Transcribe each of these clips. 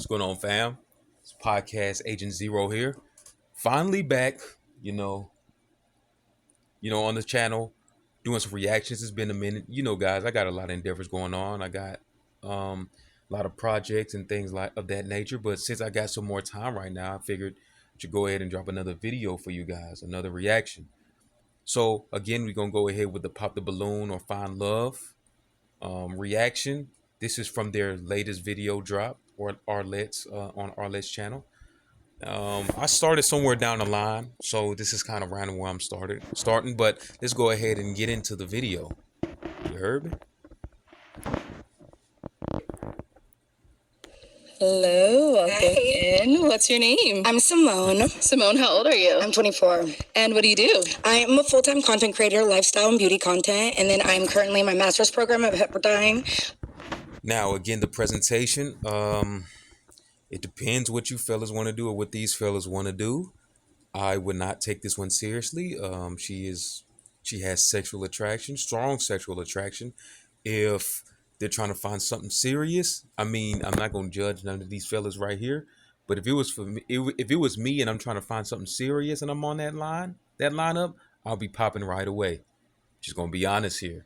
What's going on, fam? It's podcast Agent Zero here. Finally back, you know, on the channel, doing some reactions. It's been a minute. Guys, I got a lot of endeavors going on. I got a lot of projects and things like of that nature. But since I got some more time right now, I figured I should go ahead and drop another video for you guys, another reaction. So again, we're gonna go ahead with the Pop the Balloon or Find Love reaction. This is from their latest video drop or Arlett's on Arlett's channel. I started somewhere down the line, so this is kind of random where I'm starting, but let's go ahead and get into the video. You heard me? Hello, welcome in. What's your name? I'm Simone. Simone, how old are you? I'm 24. And what do you do? I'm a full-time content creator, lifestyle and beauty content, and then I'm currently in my master's program at Pepperdine. Now, again, the presentation, it depends what you fellas want to do or what these fellas want to do. I would not take this one seriously. She has sexual attraction, strong sexual attraction. If they're trying to find something serious, I mean, I'm not gonna judge none of these fellas right here. But if it was for me, if it was me and I'm trying to find something serious and I'm on that lineup, I'll be popping right away. Just gonna be honest here.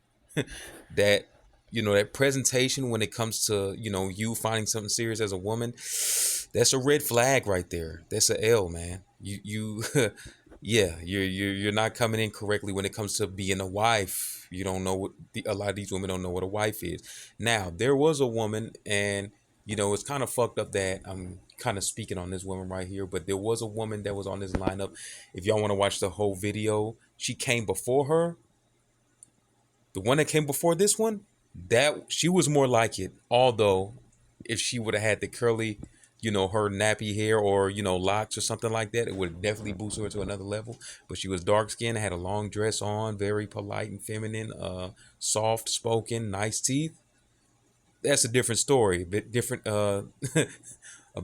that that presentation when it comes to you finding something serious as a woman, that's a red flag right there. That's a L, man. You yeah, you're not coming in correctly when it comes to being a wife. You don't know what a lot of these women don't know what a wife is. Now, there was a woman, and it's kind of fucked up that I'm kind of speaking on this woman right here, but there was a woman that was on this lineup. If y'all want to watch the whole video, she came before her. The one that came before this one, that she was more like it. Although, if she would have had the curly, her nappy hair or locks or something like that, it would have definitely boosted her to another level. But she was dark skinned, had a long dress on, very polite and feminine, soft spoken, nice teeth. That's a different story, a bit different, a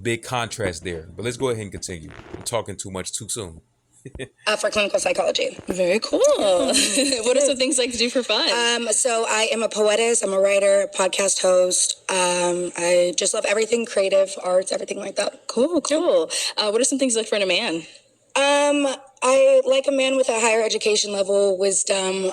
big contrast there. But let's go ahead and continue. I'm talking too much too soon. For clinical psychology. Very cool. What are some things you like to do for fun? So I am a poetess, I'm a writer, podcast host. I just love everything creative, arts, everything like that. Cool. What are some things you look for in a man? I like a man with a higher education level, wisdom,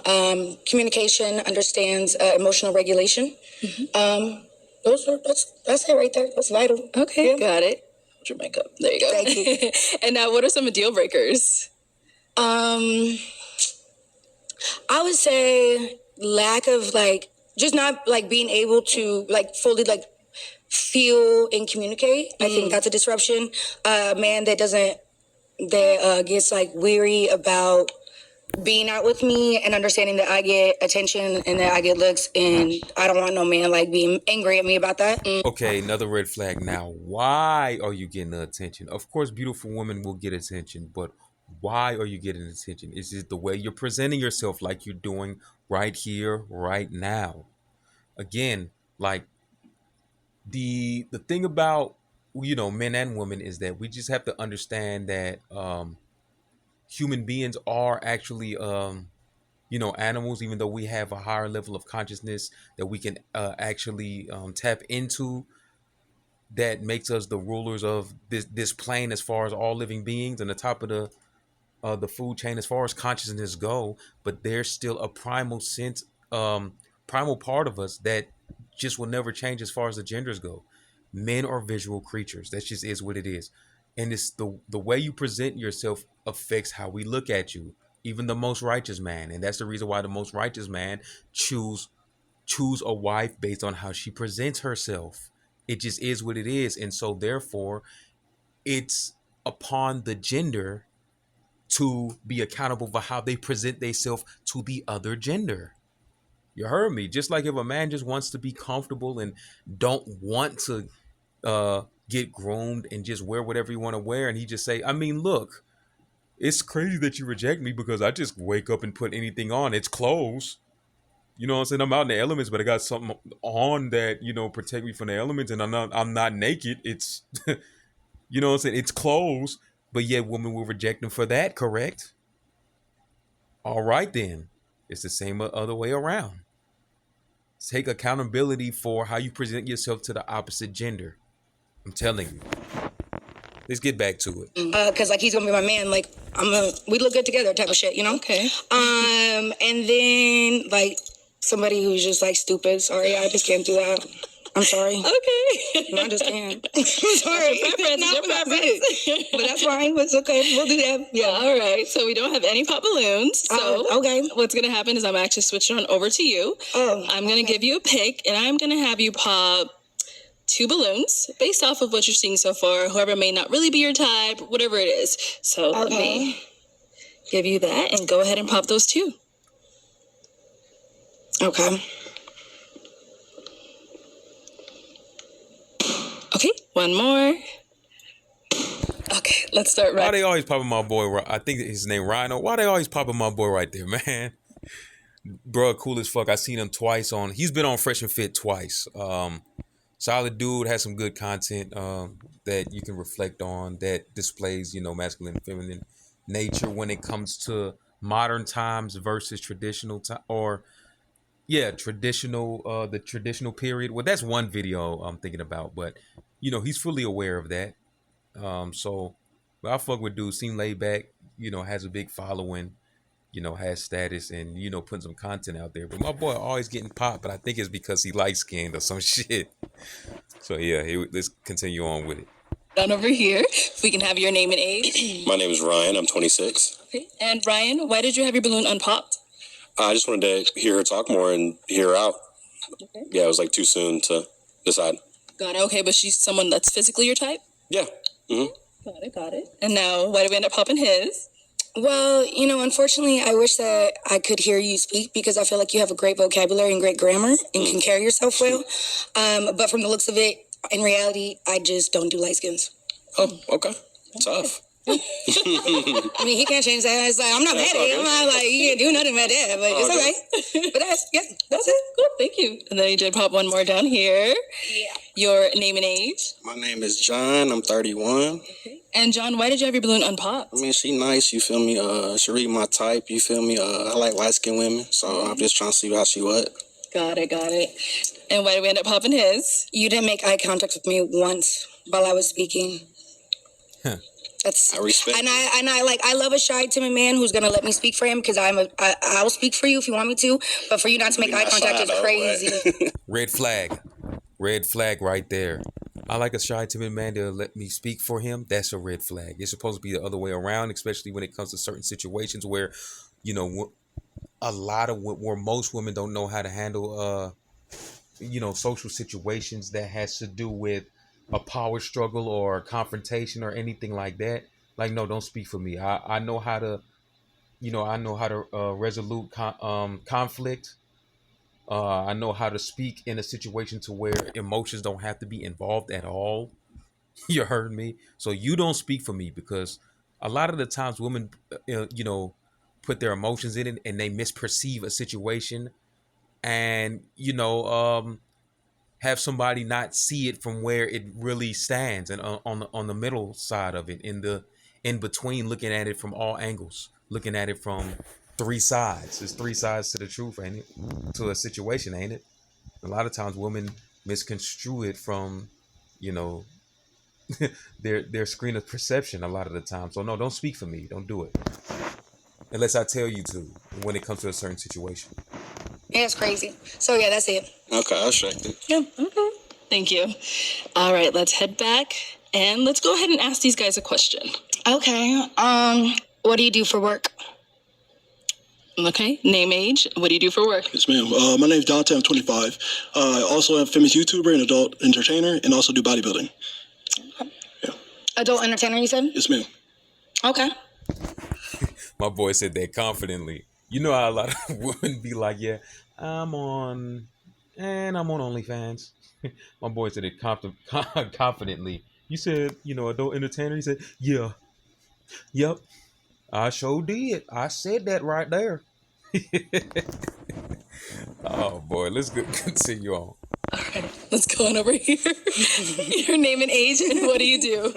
communication, understands emotional regulation. Mm-hmm. That's it right there. That's vital. Okay, Yeah. got it. Hold your mic up. There you go. Thank you. And now, what are some deal breakers? I would say lack of just not being able to fully feel and communicate. I think that's a disruption. A man that gets weary about being out with me and understanding that I get attention and that I get looks, and I don't want no man being angry at me about that. Okay, another red flag. Now, why are you getting the attention? Of course, beautiful women will get attention, but why are you getting attention? Is it the way you're presenting yourself like you're doing right here, right now? Again, the thing about men and women is that we just have to understand that human beings are actually animals, even though we have a higher level of consciousness that we can actually tap into, that makes us the rulers of this plane as far as all living beings and the top of the food chain as far as consciousness go. But there's still a primal sense, primal part of us that just will never change as far as the genders go. Men are visual creatures. That just is what it is. And it's the way you present yourself affects how we look at you. Even the most righteous man. And that's the reason why the most righteous man choose a wife based on how she presents herself. It just is what it is. And so therefore, it's upon the gender to be accountable for how they present themselves to the other gender. You heard me. Just like if a man just wants to be comfortable and don't want to get groomed and just wear whatever you want to wear, and he just say, I mean, look, it's crazy that you reject me because I just wake up and put anything on. It's clothes. You know what I'm saying? I'm out in the elements, but I got something on that, protect me from the elements, and I'm not naked. It's you know what I'm saying? It's clothes, but yet women will reject him for that, correct? All right then. It's the same other way around. Take accountability for how you present yourself to the opposite gender. I'm telling you. Let's get back to it. Cause like he's gonna be my man. Like we look good together, type of shit, you know. Okay. And then like somebody who's just like stupid. Sorry, I just can't do that. I'm sorry. Okay. No, I just can't. I'm sorry. Your preference, No, your that's preference. it. But that's fine. It's okay. We'll do that. Yeah. All right. So we don't have any pop balloons. So okay. what's going to happen is I'm actually switching on over to you. Oh. I'm going to give you a pick, and I'm going to have you pop 2 balloons based off of what you're seeing so far. Whoever may not really be your type, whatever it is. So let me give you that, and go ahead and pop those 2. Okay. Okay, one more. Okay, let's start Why right. they always popping my boy? I think his name Rhino. Why they always popping my boy right there, man? Bro, cool as fuck. I seen him twice on. He's been on Fresh and Fit twice. Solid dude, has some good content that you can reflect on, that displays, masculine and feminine nature when it comes to modern times versus traditional time, or traditional, the traditional period. Well, that's one video I'm thinking about, but he's fully aware of that. So I fuck with dude, seem laid back, has a big following, has status, and putting some content out there. But my boy always getting popped, but I think it's because he light skinned or some shit. So yeah, let's continue on with it. On over here, if we can have your name and age. My name is Ryan. I'm 26. Okay. And Ryan, why did you have your balloon unpopped? I just wanted to hear her talk more and hear her out. Okay. Yeah, it was like too soon to decide. Got it. Okay, but she's someone that's physically your type? Yeah. Got it. And now, why did we end up popping his? Well, unfortunately, I wish that I could hear you speak because I feel like you have a great vocabulary and great grammar and can carry yourself well. But from the looks of it, in reality, I just don't do light skins. Oh, okay. Tough. I mean, he can't change that. It's like, I'm not mad at him. I'm not like, you can't do nothing about that, but it's okay. But that's it. Cool, thank you. And then you did pop one more down here. Yeah. Your name and age. My name is John. I'm 31. And John, why did you have your balloon unpopped? I mean, she nice. You feel me? She read my type. You feel me? I like light skinned women, so I'm just trying to see how she what. Got it. And why did we end up popping his? You didn't make eye contact with me once while I was speaking. That's I respect. And I love a shy, timid man who's gonna let me speak for him because I'll speak for you if you want me to. But for you not to make eye contact is crazy. Red flag right there. I like a shy, timid man to let me speak for him. That's a red flag. It's supposed to be the other way around, especially when it comes to certain situations where, a lot of where most women don't know how to handle, social situations that has to do with a power struggle or a confrontation or anything like that. Like, no, don't speak for me. I know how to, resolute conflict. I know how to speak in a situation to where emotions don't have to be involved at all. You heard me? So you don't speak for me because a lot of the times women, put their emotions in it and they misperceive a situation and, have somebody not see it from where it really stands and on the middle side of it, in between, looking at it from all angles, looking at it from 3 sides. There's 3 sides to the truth, ain't it? To a situation, ain't it? A lot of times women misconstrue it from, their screen of perception a lot of the time. So no, don't speak for me. Don't do it. Unless I tell you to when it comes to a certain situation. Yeah, it's crazy. So yeah, that's it. Okay, I respect it. Yeah, okay. Thank you. All right, let's head back and let's go ahead and ask these guys a question. Okay. What do you do for work? Okay, name, age, what do you do for work? Yes, ma'am. My name's Dante. I'm 25. Also, I'm a famous YouTuber and adult entertainer, and also do bodybuilding. Adult entertainer, you said? Yes, ma'am. Okay. My boy said that confidently. You know how a lot of women be like, yeah, I'm on OnlyFans. My boy said it confidently. You said, adult entertainer. He said, yeah, yep, I sure did. I said that right there. Oh boy, let's continue on. All right, let's go on over here. Your name and age, and what do you do?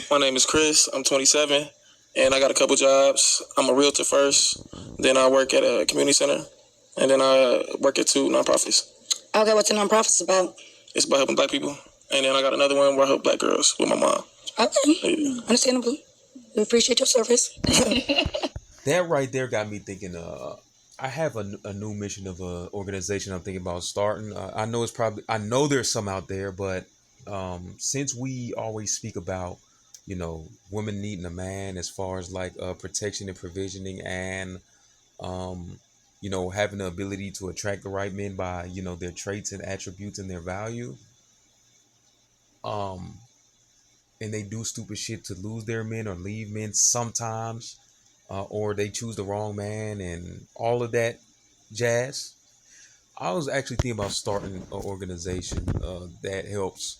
My name is Chris. I'm 27, and I got a couple jobs. I'm a realtor first, then I work at a community center, and then I work at 2 nonprofits. Okay, what's a nonprofit about? It's about helping Black people And then I got another one where I help black girls with my mom. Okay, Yeah. understandable. We appreciate your service. That right there got me thinking. I have a new mission of a organization I'm thinking about starting. I know I know there's some out there, but since we always speak about, women needing a man as far as like protection and provisioning, and um, having the ability to attract the right men by their traits and attributes and their value. Um, and they do stupid shit to lose their men or leave men sometimes, or they choose the wrong man and all of that jazz. I was actually thinking about starting an organization that helps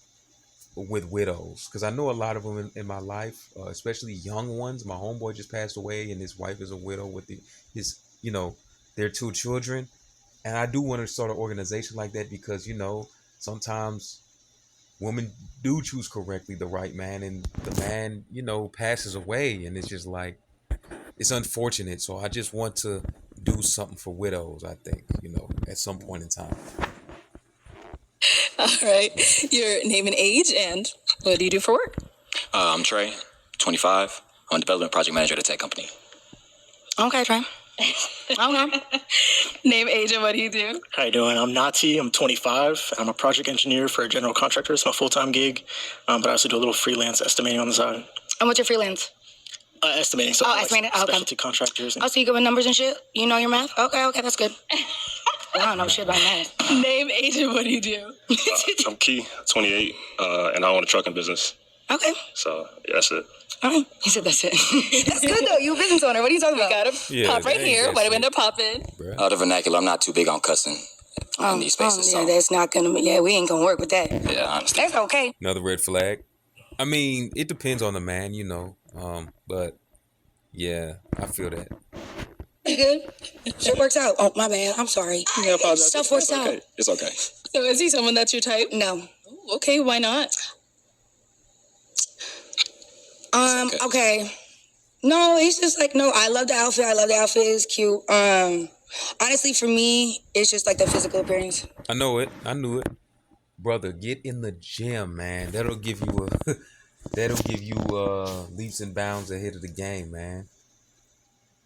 with widows, because I know a lot of them in my life, especially young ones. My homeboy just passed away, and his wife is a widow with his their two children, and I do want to start an organization like that because sometimes women do choose correctly the right man, and the man passes away, and it's just like it's unfortunate. So I just want to do something for widows. I think at some point in time. All right. Your name and age, and what do you do for work? I'm Trey, 25. I'm a development project manager at a tech company. Okay, Trey. Okay. Name, age, and what do you do? How you doing? I'm Nati. I'm 25. I'm a project engineer for a general contractor. It's my full-time gig, but I also do a little freelance estimating on the side. And what's your freelance? Estimating. So estimating. Okay. Specialty contractors. Oh, so you good with numbers and shit? You know your math? Okay, that's good. I don't know shit about math. Name, age, and what do you do? I'm Key, 28, and I own a trucking business. Okay. So yeah, that's it. All right. He said that's it. That's good though. You a business owner. What are you talking about? Got him. Pop right here. Why do we end up popping? The vernacular, I'm not too big on cussing in these spaces. Yeah, So, that's not gonna. Yeah, we ain't gonna work with that. yeah, I understand. That's okay. Another red flag. I mean, it depends on the man, but yeah, I feel that. You good? Shit works out. Oh, my bad. I'm sorry. Yeah, I apologize. Stuff works out. Okay, it's okay. So is he someone that's your type? No. Ooh, okay, why not? Okay. No, it's just like, no, I love the outfit. It's cute. Honestly, for me, it's just like the physical appearance. I know it. I knew it. Brother, get in the gym, man. That'll give you leaps and bounds ahead of the game, man.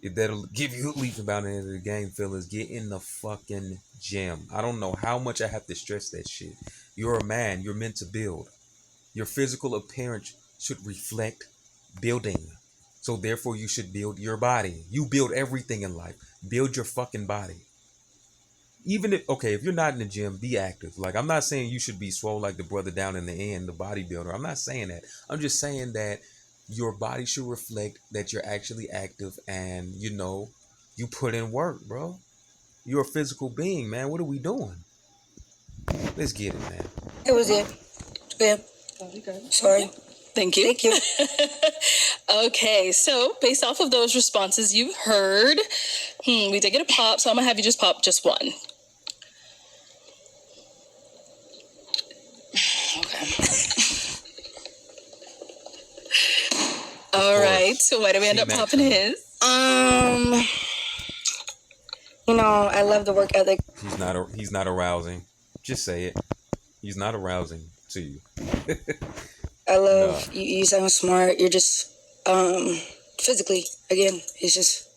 That'll give you leaps and bounds ahead of the game, fellas. Get in the fucking gym. I don't know how much I have to stress that shit. You're a man. You're meant to build. Your physical appearance should reflect building. So therefore, you should build your body. You build everything in life. Build your fucking body. Even if you're not in the gym, be active. Like, I'm not saying you should be swole like the brother down in the end, the bodybuilder. I'm not saying that. I'm just saying that your body should reflect that you're actually active and, you put in work, bro. You're a physical being, man. What are we doing? Let's get it, man. It was it. Yeah. Sorry. Thank you. Thank you. Okay, so based off of those responses you've heard, we did get a pop, so I'm gonna have you just pop just one. Okay. All right, so why do we end up popping his? I love the work ethic. He's not arousing. Just say it. He's not arousing to you. I love you sound smart. You're just physically, again, it's just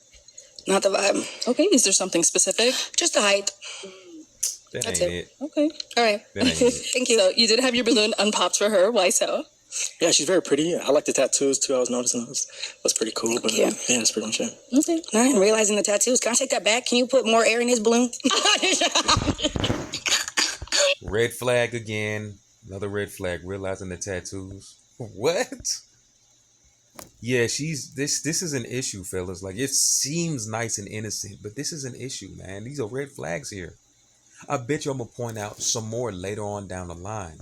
not the vibe. Okay, is there something specific? Just the height. That That's ain't it. it. Okay, all right. That ain't it. Thank you. So you did have your balloon unpopped for her. Why so? Yeah, she's very pretty. I like the tattoos too. I was noticing those. That's pretty cool. But Yeah. yeah, that's pretty much it. Okay. All right, I'm realizing the tattoos. Can I take that back? Can you put more air in his balloon? Red flag again. Another red flag. Realizing the tattoos. What? Yeah, this is an issue, fellas. Like, it seems nice and innocent, but this is an issue, man. These are red flags here. I bet you I'm gonna point out some more later on down the line.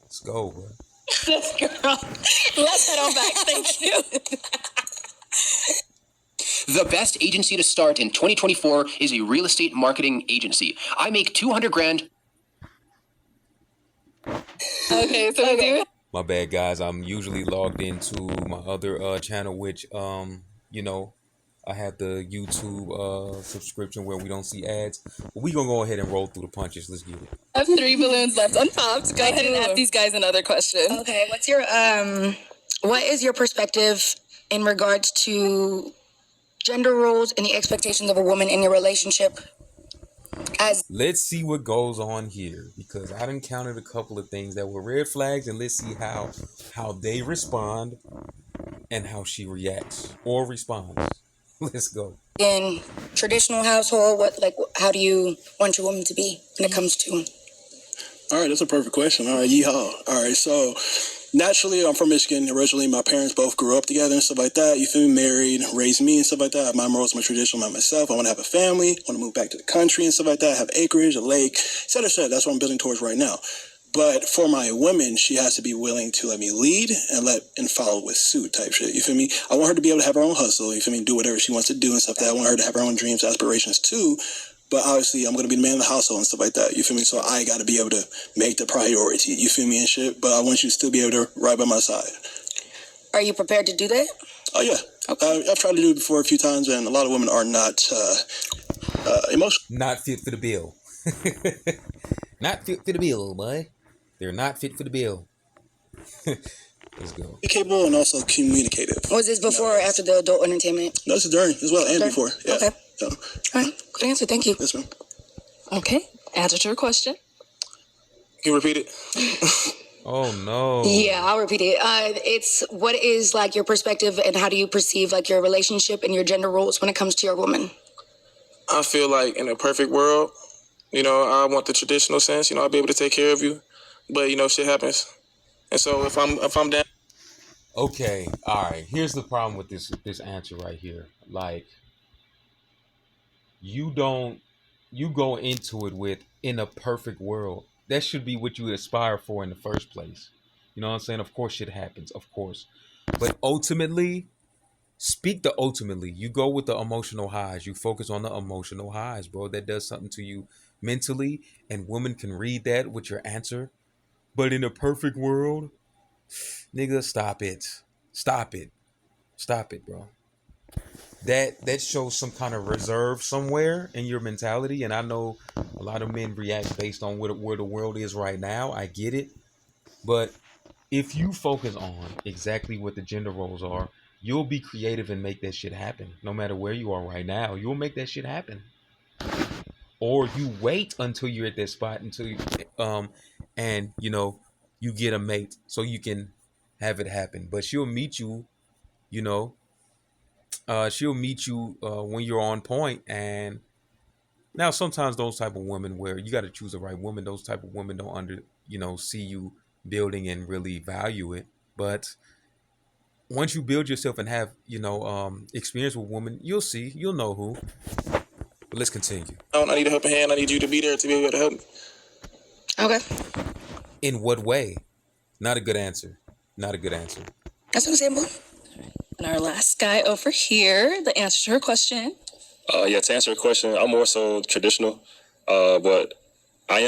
Let's go, bro. Let's go. Let's head on back. Thank you. The best agency to start in 2024 is a real estate marketing agency. I make $200,000. Okay, so we do. My bad, guys. I'm usually logged into my other channel, which I have the YouTube subscription where we don't see ads. But we gonna go ahead and roll through the punches. Let's get it. I have 3 balloons left unpopped. Go ahead and ask these guys another question. Okay, what is your perspective in regards to gender roles and the expectations of a woman in your relationship? Let's see what goes on here, because I done counted a couple of things that were red flags, and let's see how they respond and how she reacts or responds. Let's go. In traditional household, how do you want your woman to be when it comes to? All right, that's a perfect question. All right, yeehaw. All right, so naturally, I'm from Michigan. Originally, my parents both grew up together and stuff like that. You feel me? Married, raised me and stuff like that. My morals, my tradition, my myself. I want to have a family. I want to move back to the country and stuff like that. Have acreage, a lake, et cetera, et cetera. That's what I'm building towards right now. But for my woman, she has to be willing to let me lead and follow with suit type shit. You feel me? I want her to be able to have her own hustle. You feel me? Do whatever she wants to do and stuff like that. I want her to have her own dreams, aspirations too. But obviously, I'm going to be the man of the household and stuff like that. You feel me? So I got to be able to make the priority. You feel me and shit? But I want you to still be able to ride by my side. Are you prepared to do that? Oh, yeah. Okay. I've tried to do it before a few times, and a lot of women are not emotional. Not fit for the bill. Not fit for the bill, boy. They're not fit for the bill. Let's go. Capable and also communicative. Was this before or after the adult entertainment? No, this is during as well and During? before. Yeah. Okay. Yeah. All right. Good answer. Thank you. Yes, ma'am. Okay. Answer to your question. Can you repeat it? Oh no. Yeah, I'll repeat it. It's what is like your perspective and how do you perceive like your relationship and your gender roles when it comes to your woman? I feel like in a perfect world, I want the traditional sense. I'll be able to take care of you, but shit happens, and so if I'm down. Okay, all right. Here's the problem with this answer right here. Like, you go into it with in a perfect world. That should be what you aspire for in the first place. You know what I'm saying? Of course shit happens, of course. But ultimately, you go with the emotional highs. You focus on the emotional highs, bro. That does something to you mentally, and women can read that with your answer. But in a perfect world, nigga, stop it. Stop it, bro. That shows some kind of reserve somewhere in your mentality, and I know a lot of men react based on where the world is right now. I get it, but if you focus on exactly what the gender roles are, you'll be creative and make that shit happen. No matter where you are right now, you'll make that shit happen. Or you wait until you're at that spot until you and you get a mate so you can have it happen. But she'll meet you, when you're on point. And now sometimes those type of women, where you got to choose the right woman, those type of women don't see you building and really value it. But once you build yourself and have experience with women, you'll know who. But let's continue. I need a helping hand. I need you to be there to be able to help me. Okay. In what way? Not a good answer. Not a good answer. That's what I'm saying, boo. And our last guy over here, the answer to her question. Yeah, to answer your question, I'm more so traditional. But I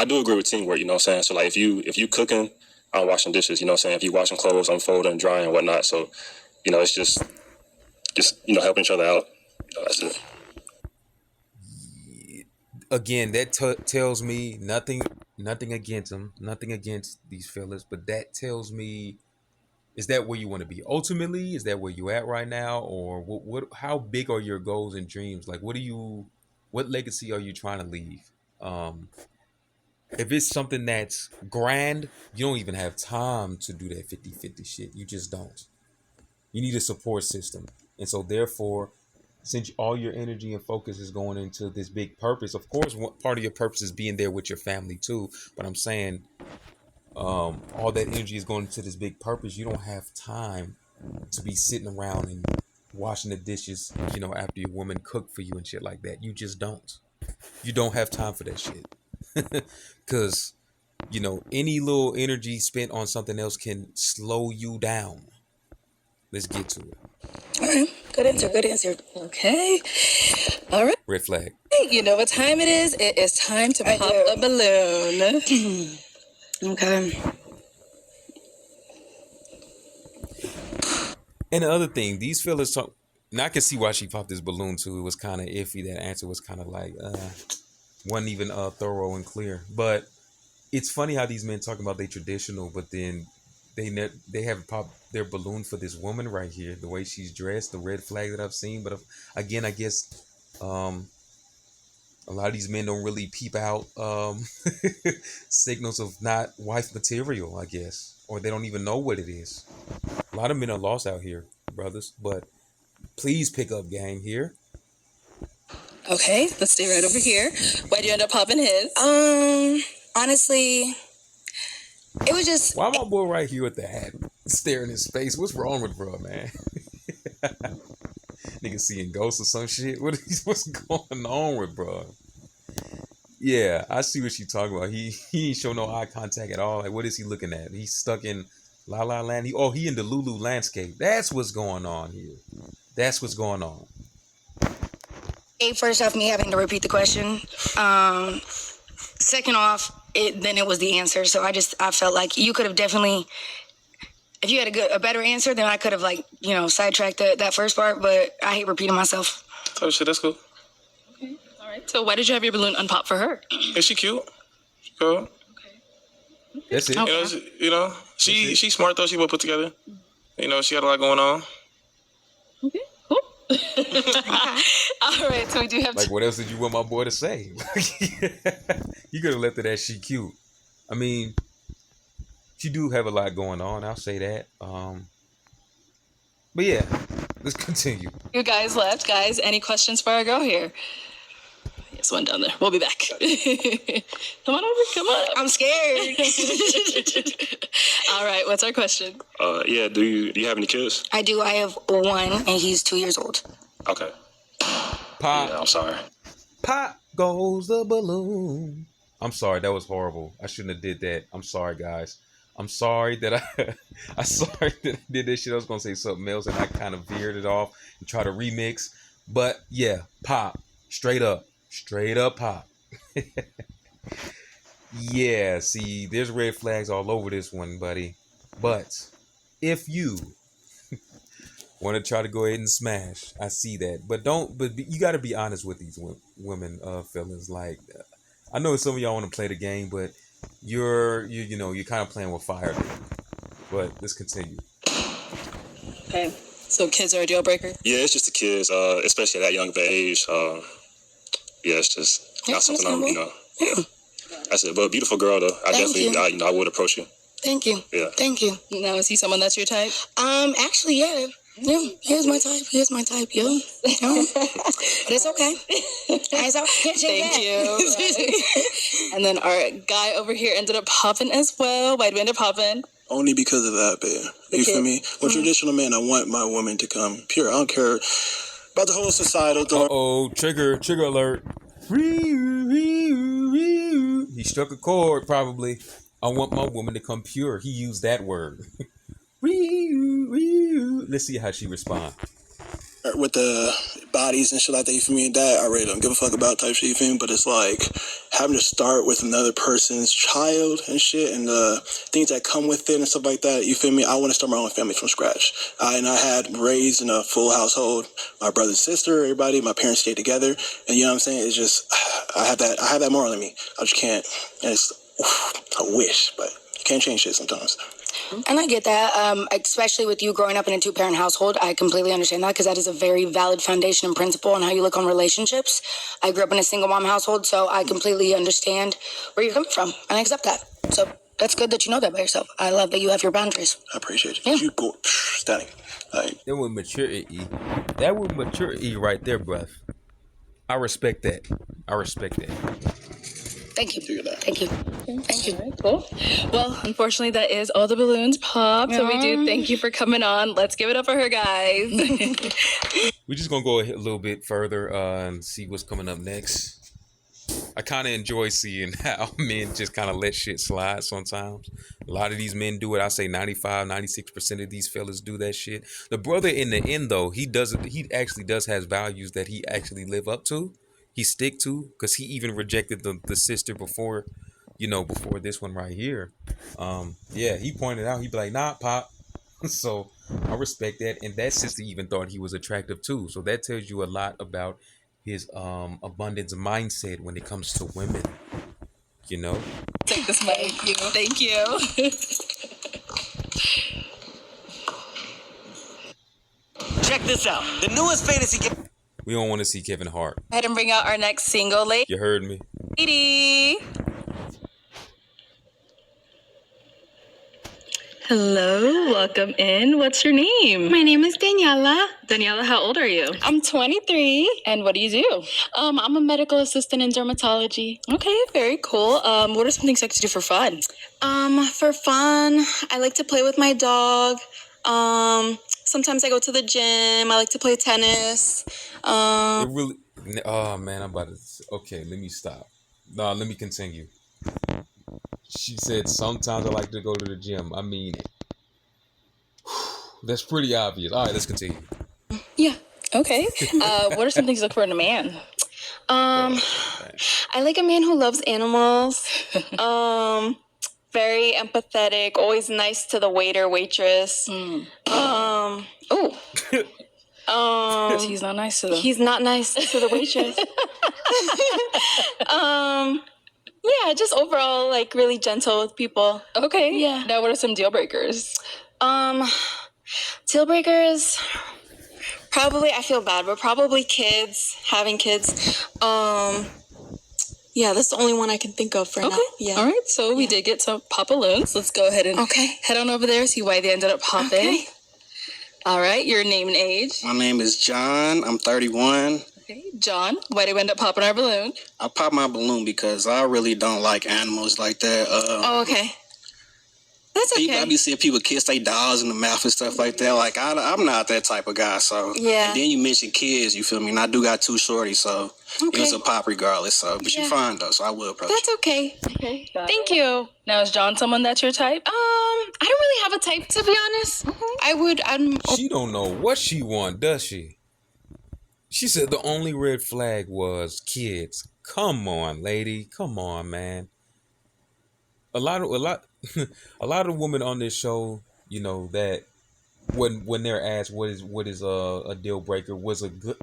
do agree with teamwork, you know what I'm saying? So like if you cooking, I'm washing dishes, you know what I'm saying? If you washing clothes, I'm folding, drying, and whatnot. So, it's just helping each other out. That's it. Again, that tells me nothing against them, nothing against these fellas, but that tells me, is that where you want to be ultimately? Is that where you at right now? Or what how big are your goals and dreams? Like, what legacy are you trying to leave? If it's something that's grand, you don't even have time to do that 50-50 shit. You just don't. You need a support system. And so therefore, since all your energy and focus is going into this big purpose, of course, part of your purpose is being there with your family too. But I'm saying, all that energy is going into this big purpose. You don't have time to be sitting around and washing the dishes, after your woman cook for you and shit like that. You just don't. You don't have time for that shit. Because, any little energy spent on something else can slow you down. Let's get to it. All right. Good answer. Okay. All right. Red flag. You know what time it is? It is time to pop a balloon. Okay. And the other thing, these fellas talk, Now I can see why she popped this balloon too. It was kind of iffy. That answer was kind of like wasn't even thorough and clear. But it's funny how these men talking about they traditional, but then they haven't popped their balloon for this woman right here. The way she's dressed, the red flag that I've seen. But again, I guess a lot of these men don't really peep out signals of not wife material, I guess, or they don't even know what it is. A lot of men are lost out here, brothers. But please pick up game here. Okay, let's stay right over here. Why'd you end up popping his? Honestly, it was just Why my boy right here with the hat staring in space? What's wrong with bro, man? Nigga seeing ghosts or some shit? What's going on with bro? Yeah, I see what she talking about. He ain't show no eye contact at all. Like, what is he looking at? He's stuck in La La Land. He in the Lulu landscape. That's what's going on here. That's what's going on. first off, me having to repeat the question. Second off, it was the answer. So I felt like you could have definitely, if you had a better answer, then I could have sidetracked that first part. But I hate repeating myself. Oh shit, that's cool. Okay, all right. So why did you have your balloon unpop for her? Is she cute? Girl. That's it. Okay. She's smart though. She well put together. She had a lot going on. Okay, cool. All right, so we do have Like, what else did you want my boy to say? You could have left it as she cute. I mean, she do have a lot going on. I'll say that. But yeah, let's continue. you guys left. Guys, any questions for our girl here? Yes, one down there. We'll be back. Come on over. Come on. I'm scared. All right, what's our question? Yeah. Do you have any kids? I do. I have one, and he's 2 years old. Okay. Pop, Yeah, I'm sorry. pop goes the balloon. I'm sorry, that was horrible. I shouldn't have did that. I'm sorry, guys. I'm sorry that I'm sorry that I did this shit. I was gonna say something else, and I kind of veered it off and try to remix. But yeah, pop, straight up pop. Yeah, see, there's red flags all over this one, buddy. But if you want to try to go ahead and smash, I see that. But you got to be honest with these women, fellas. Like, I know some of y'all want to play the game, but you're kind of playing with fire. But let's continue. Okay. So kids are a deal breaker? Yeah, it's just the kids, especially at that young of an age. Yeah, it's just not something I'm, Yeah. That's it. But a beautiful girl, though. I Thank definitely, you. I would approach you. Thank you. Yeah. Thank you. Now, is he someone that's your type? Actually, yeah. Yeah, here's my type. Yeah. But it's okay. It's okay. Can't change Thank you. And then our guy over here ended up popping as well. Why'd we end up popping? Only because of that, babe. You feel me? With traditional men, I want my woman to come pure. I don't care about the whole societal thing. Uh-oh, trigger alert. He struck a chord, probably. I want my woman to come pure. He used that word. Let's see how she responds. With the bodies and shit like that, you feel me? That I really don't give a fuck about type shit, you feel me? But it's like having to start with another person's child and shit and the things that come with it and stuff like that, you feel me? I want to start my own family from scratch. And I had raised in a full household, my brother and sister, everybody, my parents stayed together. And you know what I'm saying? It's just, I have that moral in me. I just can't, and it's, I wish, but you can't change shit sometimes. And I get that, especially with you growing up in a two-parent household. I completely understand that because that is a very valid foundation and principle on how you look on relationships. I grew up in a single mom household, so I completely understand where you're coming from, and I accept that. So that's good that you know that by yourself. I love that you have your boundaries. I appreciate you. Yeah. You go stunning. Like, That was maturity. That was maturity right there, bruh. I respect that. Thank you. Thank you. Thank you. All right, cool. Well, unfortunately, that is all the balloons popped. So we do thank you for coming on. Let's give it up for her, guys. We're just gonna go a little bit further and see what's coming up next. I kind of enjoy seeing how men just kind of let shit slide sometimes. A lot of these men do it. I say 95, 96% of these fellas do that shit. The brother in the end, though, he actually does has values that he actually live up to. He stick to, because he even rejected the sister before this one right here. Yeah, he pointed out, he'd be like, nah, Pop, So I respect that, and that sister even thought he was attractive too. So that tells you a lot about his abundance mindset when it comes to women. You know. Take this mic. Thank you. Check this out. The newest fantasy game. We don't want to see Kevin Hart. Go ahead and bring out our next single You heard me. lady. Hello, welcome in. What's your name? My name is Daniela. Daniela, how old are you? I'm 23. And what do you do? I'm a medical assistant in dermatology. Okay, very cool. What are some things you like to do for fun? For fun, I like to play with my dog. Sometimes I go to the gym. I like to play tennis. It really. Oh man, I'm about to. Okay, let me stop. No, let me continue. She said sometimes I like to go to the gym. I mean, that's pretty obvious. All right, let's continue. Yeah. Okay. What are some things you look for in a man? I like a man who loves animals. Very empathetic, always nice to the waiter, waitress. He's not nice to them. He's not nice to the waitress. Yeah, just overall like really gentle with people. Okay. Yeah. Now, what are some deal breakers? Deal breakers. Probably, I feel bad, but probably kids, having kids. Yeah, that's the only one I can think of for now. Yeah. All right. So we did get some pop balloons. Let's go ahead and head on over there, see why they ended up popping. Okay. All right. Your name and age. My name is John. I'm 31. Okay. John, why did we end up popping our balloon? I popped my balloon because I really don't like animals like that. Okay. That's okay. I be seeing people kiss their dogs in the mouth and stuff like that. Like, I'm not that type of guy, so. Yeah. And then you mentioned kids, you feel me? And I do got 2 shorties, so it was a pop regardless. So, but you fine, though, so I will approach That's you. okay. Okay. Thank you. Now, is John someone that's your type? I don't really have a type, to be honest. She don't know what she want, does she? She said the only red flag was kids. Come on, lady. Come on, man. A lot of women on this show, you know, that when they're asked what is a deal breaker,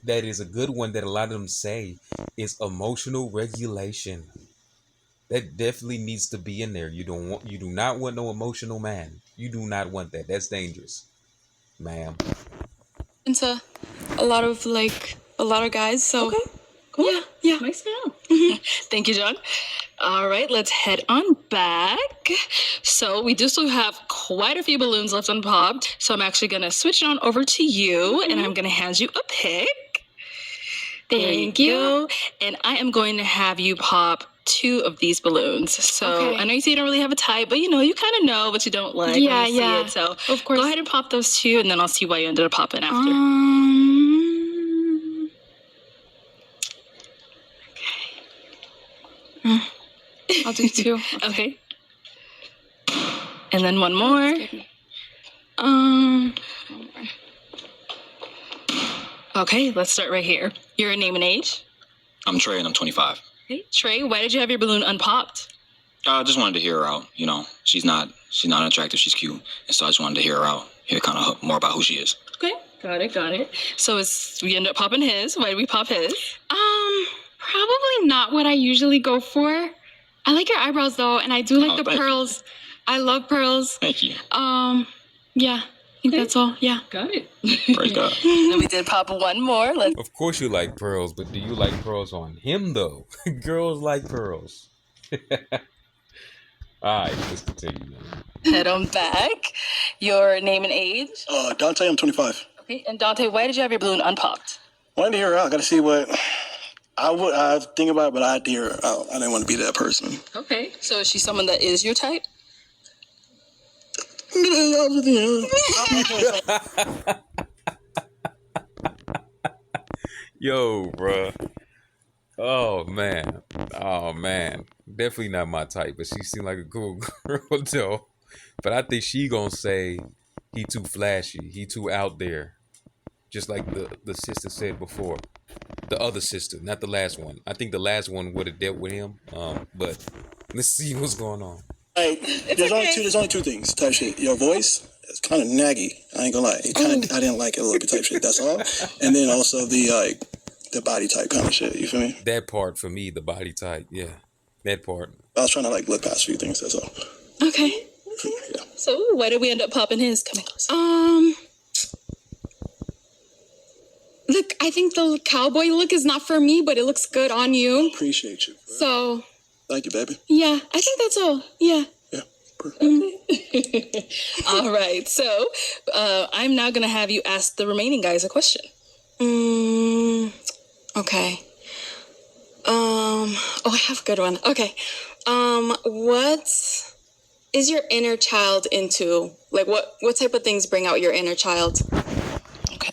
that is a good one that a lot of them say is emotional regulation. That definitely needs to be in there. You do not want no emotional man. You do not want that. That's dangerous, ma'am. Into a lot of guys, so. Okay. Cool. Yeah. Nice to know. Thank you, John. All right, let's head on back. So we do still have quite a few balloons left unpopped. So I'm actually going to switch it on over to you, and I'm going to hand you a pick. Thank you. Go. And I am going to have you pop 2 of these balloons. So I know you say you don't really have a type, but you kind of know what you don't like when you see it. So of course. Go ahead and pop those 2, and then I'll see why you ended up popping after. I'll do 2. Okay. And then one more. Okay, let's start right here. Your name and age? I'm Trey and I'm 25. Okay. Trey, why did you have your balloon unpopped? I just wanted to hear her out. You know, she's not attractive. She's cute, and so I just wanted to hear her out. Hear kind of more about who she is. Okay, got it. So we end up popping his. Why did we pop his? Probably not what I usually go for. I like your eyebrows though, and I do like the pearls. I love pearls. Thank you. Yeah. I think that's all. Yeah. Got it. Praise God. Then we did pop one more. Of course you like pearls, but do you like pearls on him though? Girls like pearls. All right, let's continue. Head on back. Your name and age? Dante, I'm 25. Okay, and Dante, why did you have your balloon unpopped? Wanted to hear her out. Got to see what I think about it, but I had to hear her out. I didn't want to be that person. Okay, so is she someone that is your type? Yo, bruh. Oh man. Definitely not my type, but she seemed like a cool girl though. But I think she gonna say he too flashy, he too out there. Just like the sister said before. The other sister, not the last one. I think the last one would have dealt with him. But let's see what's going on. Like, there's only 2 things type shit. Your voice it's kind of naggy. I ain't gonna lie. I didn't like it a little bit type shit. That's all. And then also the body type kind of shit. You feel me? That part for me, the body type, yeah, that part. I was trying to look past a few things. That's all. Okay. Yeah. So why did we end up popping his? Coming close. Look, I think the cowboy look is not for me, but it looks good on you. Appreciate you. So, Thank you, baby. yeah, I think that's all. Yeah. Yeah. Perfect. All right. So I'm now gonna have you ask the remaining guys a question. Okay. Oh, I have a good one. Okay. What is your inner child into? Like, what type of things bring out your inner child?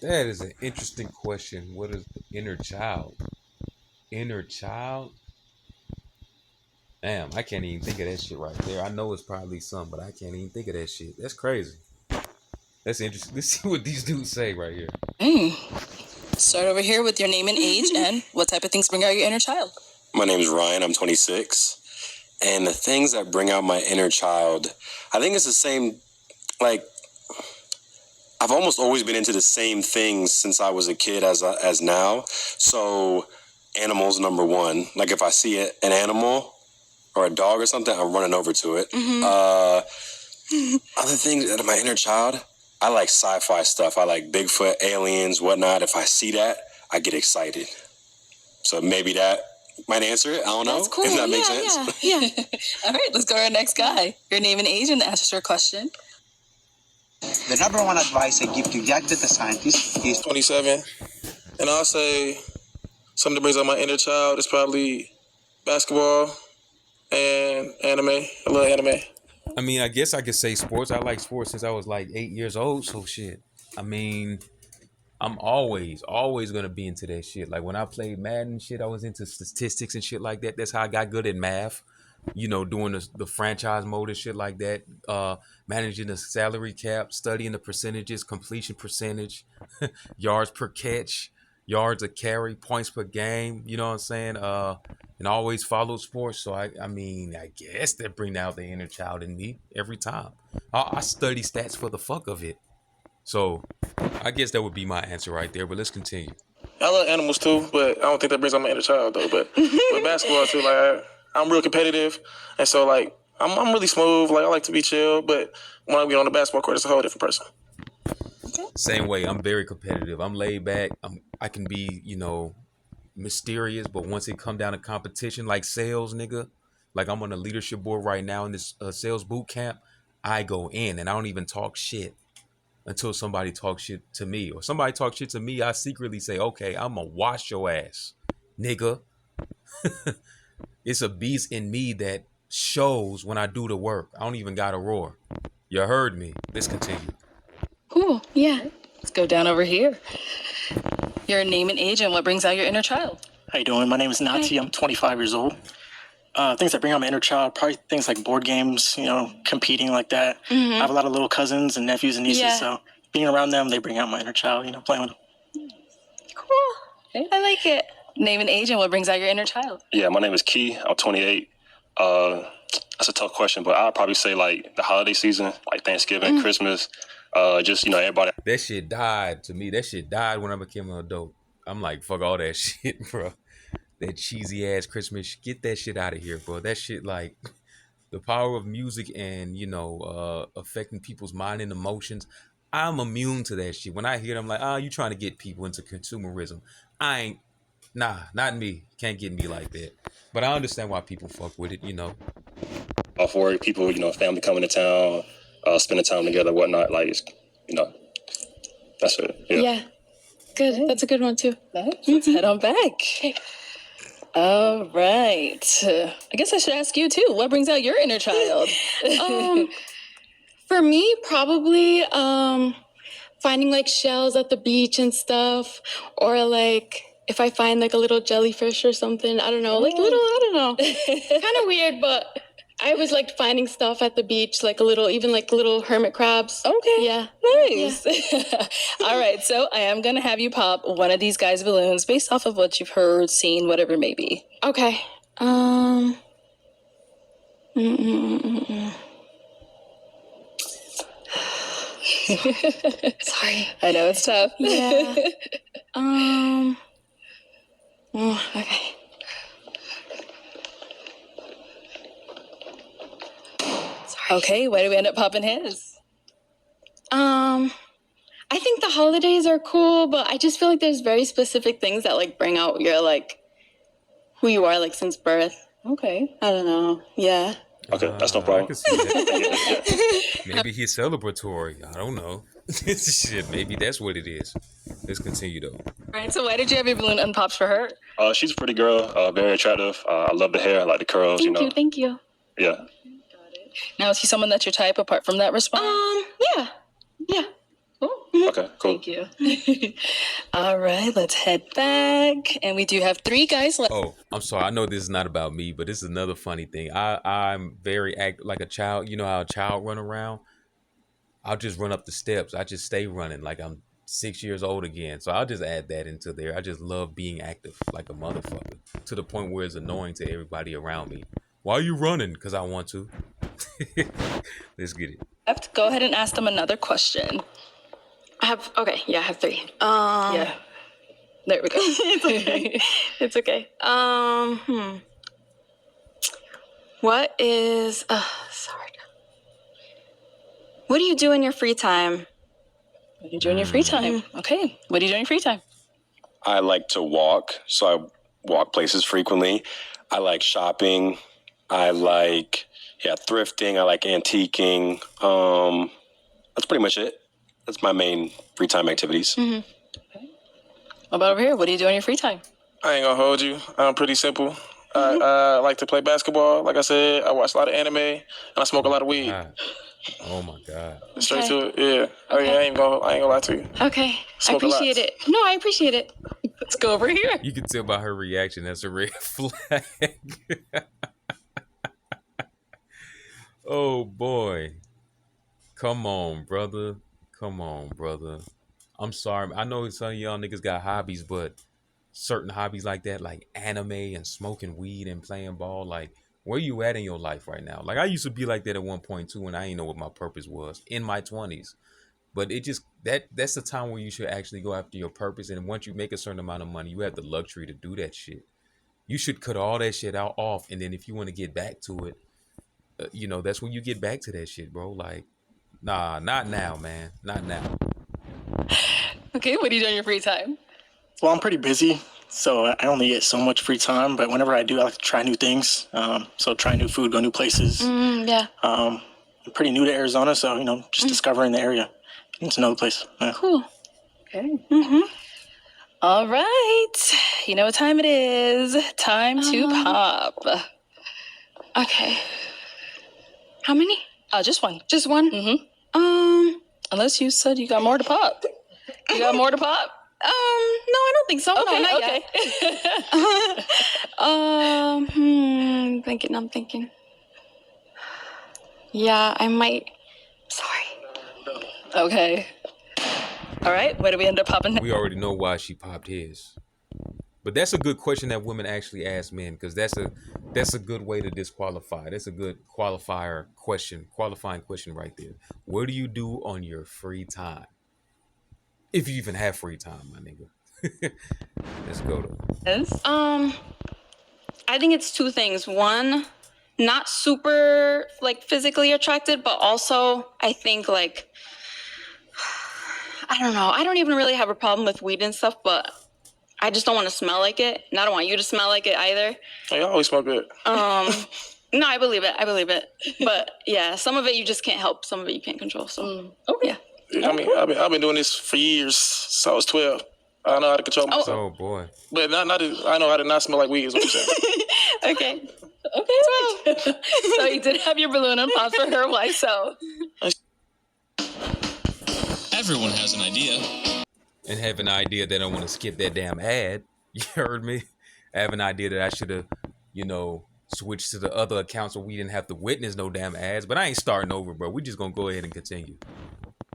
That is an interesting question. What is the inner child? Inner child? Damn, I can't even think of that shit right there. I know it's probably some, but I can't even think of that shit. That's crazy. That's interesting. Let's see what these dudes say right here. Start over here with your name and age and what type of things bring out your inner child. My name is Ryan. I'm 26. And the things that bring out my inner child, I think it's the same, like, I've almost always been into the same things since I was a kid as now. So animals, number one. Like if I see an animal or a dog or something, I'm running over to it. Other things that are my inner child, I like sci-fi stuff. I like Bigfoot, aliens, whatnot. If I see that, I get excited. So maybe that might answer it. I don't know. That's cool. If that makes sense. Yeah. All right, let's go to our next guy. Your name and age and the answer to your question. The number one advice I give to young data scientists is 27. And I'll say something that brings out my inner child is probably basketball and anime. I love anime. I mean, I guess I could say sports. I like sports since I was like 8 years old. So shit. I mean, I'm always gonna be into that shit. Like when I played Madden shit, I was into statistics and shit like that. That's how I got good at math. You know, doing the franchise mode and shit like that. Managing the salary cap, studying the percentages, completion percentage, yards per catch, yards a carry, points per game. You know what I'm saying? And always follow sports. So I mean, I guess that bring out the inner child in me every time. I study stats for the fuck of it. So I guess that would be my answer right there. But let's continue. I love animals too, but I don't think that brings out my inner child though. But with basketball too, like I'm real competitive, and so like I'm really smooth. Like I like to be chill, but when I get on the basketball court, it's a whole different person. Same way. I'm very competitive. I'm laid back. I can be, you know, mysterious, but once it come down to competition, like sales, nigga, like I'm on the leadership board right now in this sales boot camp. I go in and I don't even talk shit until somebody talks shit to me, or somebody talks shit to me. I secretly say, okay, I'm gonna wash your ass, nigga. It's a beast in me that shows when I do the work. I don't even gotta roar. You heard me. Let's continue. Cool. Yeah. Let's go down over here. Your name and age and what brings out your inner child. How you doing? My name is Nati. I'm 25 years old. Things that bring out my inner child, probably things like board games, you know, competing like that. I have a lot of little cousins and nephews and nieces, so being around them, they bring out my inner child, you know, playing with them. Cool. Okay. I like it. Name and age and what brings out your inner child. Yeah, my name is Key. I'm 28. That's a tough question, but I'd probably say like the holiday season, like Thanksgiving, Christmas, just, you know, everybody. That shit died to me. That shit died when I became an adult. I'm like, fuck all that shit, bro. That cheesy ass Christmas shit. Get that shit out of here, bro. That shit, like, the power of music and, you know, affecting people's mind and emotions. I'm immune to that shit. When I hear them, like, you trying to get people into consumerism. I ain't, nah, not me. Can't get me like that. But I understand why people fuck with it, you know. For people, you know, family coming to town, spending time together, whatnot. Like, it's, you know, that's it. Yeah. Good. That's a good one too. Let's head on back. All right. I guess I should ask you too. What brings out your inner child? For me, probably finding like shells at the beach and stuff, or like if I find like a little jellyfish or something. I don't know, like little. I don't know. Kind of weird, but I always liked finding stuff at the beach, like even like little hermit crabs. Okay. Yeah. Nice. Yeah. All right. So I am going to have you pop one of these guys' balloons based off of what you've heard, seen, whatever it may be. Okay. Sorry. I know it's tough. Yeah. Okay. Okay, why do we end up popping his? I think the holidays are cool, but I just feel like there's very specific things that like bring out your like who you are like since birth. Okay. I don't know. Yeah. Okay, that's no I problem. can see that. Maybe he's celebratory. I don't know. Shit, maybe that's what it is. Let's continue though. All right, so why did you have your balloon unpopped for her? She's a pretty girl, very attractive. I love the hair, I like the curls, Thank you. Yeah. Now, is he someone that's your type apart from that response? Yeah. Yeah. Okay, cool. Thank you. All right, let's head back. And we do have 3 guys left. Oh, I'm sorry. I know this is not about me, but this is another funny thing. I'm very like a child. You know how a child run around? I'll just run up the steps. I just stay running like I'm 6 years old again. So I'll just add that into there. I just love being active like a motherfucker to the point where it's annoying to everybody around me. Why are you running? Because I want to. Let's get it. Left. Go ahead and ask them another question. I have 3. Yeah. There we go. It's okay. It's okay. What is sorry. What do you do in your free time? What do you do in your free time? Okay. What do you do in your free time? I like to walk, so I walk places frequently. I like shopping. I like thrifting. I like antiquing. That's pretty much it. That's my main free time activities. Okay. What about over here? What do you do in your free time? I ain't gonna hold you. I'm pretty simple. I like to play basketball. Like I said, I watch a lot of anime and I smoke a lot of weed. Oh my God. Straight to it, yeah. I mean, I ain't gonna lie to you. Okay. Smoke I a lot. appreciate it. No, I appreciate it. Let's go over here. You can tell by her reaction that's a red flag. Oh boy. Come on, brother. Come on, brother. I'm sorry. I know some of y'all niggas got hobbies, but certain hobbies like that, like anime and smoking weed and playing ball, like where you at in your life right now? Like I used to be like that at one point too, and I didn't know what my purpose was in my 20s. But it just that's the time where you should actually go after your purpose. And once you make a certain amount of money, you have the luxury to do that shit. You should cut all that shit out off, and then if you want to get back to it, that's when you get back to that shit, bro. Like, nah, not now, man, not now. Okay, what do you do in your free time? Well, I'm pretty busy, so I only get so much free time. But whenever I do, I like to try new things. So try new food, go new places. Yeah. I'm pretty new to Arizona, so just discovering the area. It's another place. Yeah. Cool. Okay. All right. You know what time it is. Time to pop. Okay. How many? Just one. Just one? Unless you said you got more to pop. You got more to pop? No, I don't think so. Okay, No, not okay. yet. I'm thinking. Yeah, I might. Sorry. Okay. All right. Where do we end up popping? We already know why she popped his. But that's a good question that women actually ask men, because that's a good way to disqualify. That's a good qualifying question right there. What do you do on your free time? If you even have free time, my nigga. Let's go though. Yes. I think it's 2 things. One, not super like physically attracted, but also I think like I don't know. I don't even really have a problem with weed and stuff, but I just don't want to smell like it. And I don't want you to smell like it either. Hey, I always smoke good. No, I believe it. But yeah, some of it you just can't help. Some of it you can't control. So yeah. I mean, I've been doing this for years since I was 12. I know how to control myself. Oh boy. But I know how to not smell like weed is what you're saying. Okay. Okay. So you did have your balloon and pop for her. Why so? Everyone has an idea. And have an idea that I want to skip that damn ad. You heard me? I have an idea that I should have, switched to the other account so we didn't have to witness no damn ads. But I ain't starting over, bro. We just gonna go ahead and continue.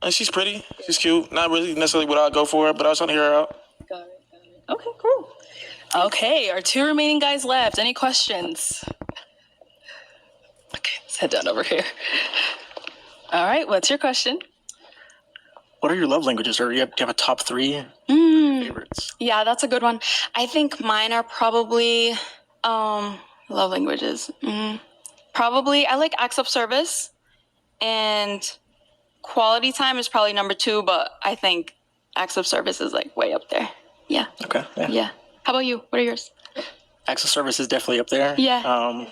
And she's pretty. She's cute. Not really necessarily what I'd go for, but I was trying to hear her out. Got it. Okay, cool. Okay, our 2 remaining guys left. Any questions? Okay, let's head down over here. All right, what's your question? What are your love languages? Or do you have a top 3 Mm, favorites? yeah, that's a good one. I think mine are probably love languages. Probably I like acts of service, and quality time is probably number 2, but I think acts of service is like way up there. Yeah. Okay. Yeah. Yeah. How about you? What are yours? Acts of service is definitely up there. Yeah.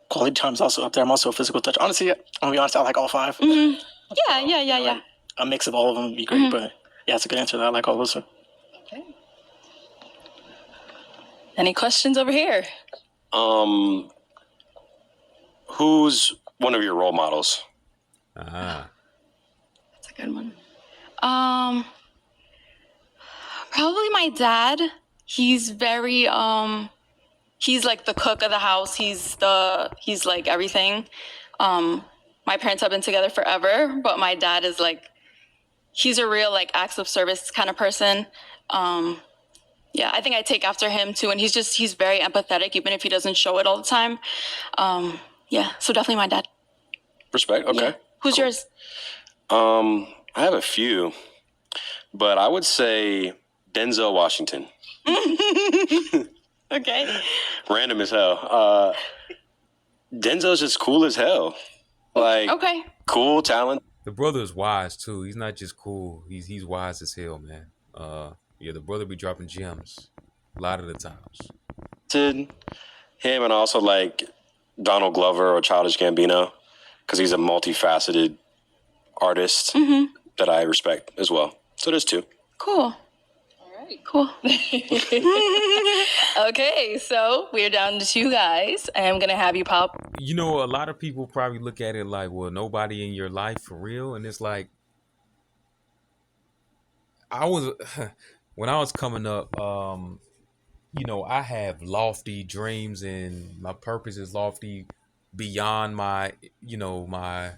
Quality time is also up there. I'm also a physical touch. Honestly, I'm gonna be honest, I like all 5. Yeah. Yeah. A mix of all of them would be great, but yeah, it's a good answer. I like all those. Okay. Any questions over here? Who's one of your role models? Ah. That's a good one. Probably my dad. He's very he's like the cook of the house. He's like everything. My parents have been together forever, but my dad is like, he's a real like acts of service kind of person. Yeah, I think I take after him too, and he's very empathetic, even if he doesn't show it all the time. Yeah, so definitely my dad. Respect. Okay. Yeah. Who's yours? I have a few, but I would say Denzel Washington. Okay. Random as hell. Denzel's just cool as hell. Like, okay. Cool, talent. The brother is wise too. He's not just cool. He's wise as hell, man. Yeah, the brother be dropping gems a lot of the times. Him and also like Donald Glover or Childish Gambino, because he's a multifaceted artist that I respect as well. So there's 2. Cool. Cool. Okay, so we're down to 2 guys. I'm gonna have you pop. You know, a lot of people probably look at it like, well, nobody in your life for real, and it's like, when I was coming up, you know, I have lofty dreams, and my purpose is lofty beyond my, you know, my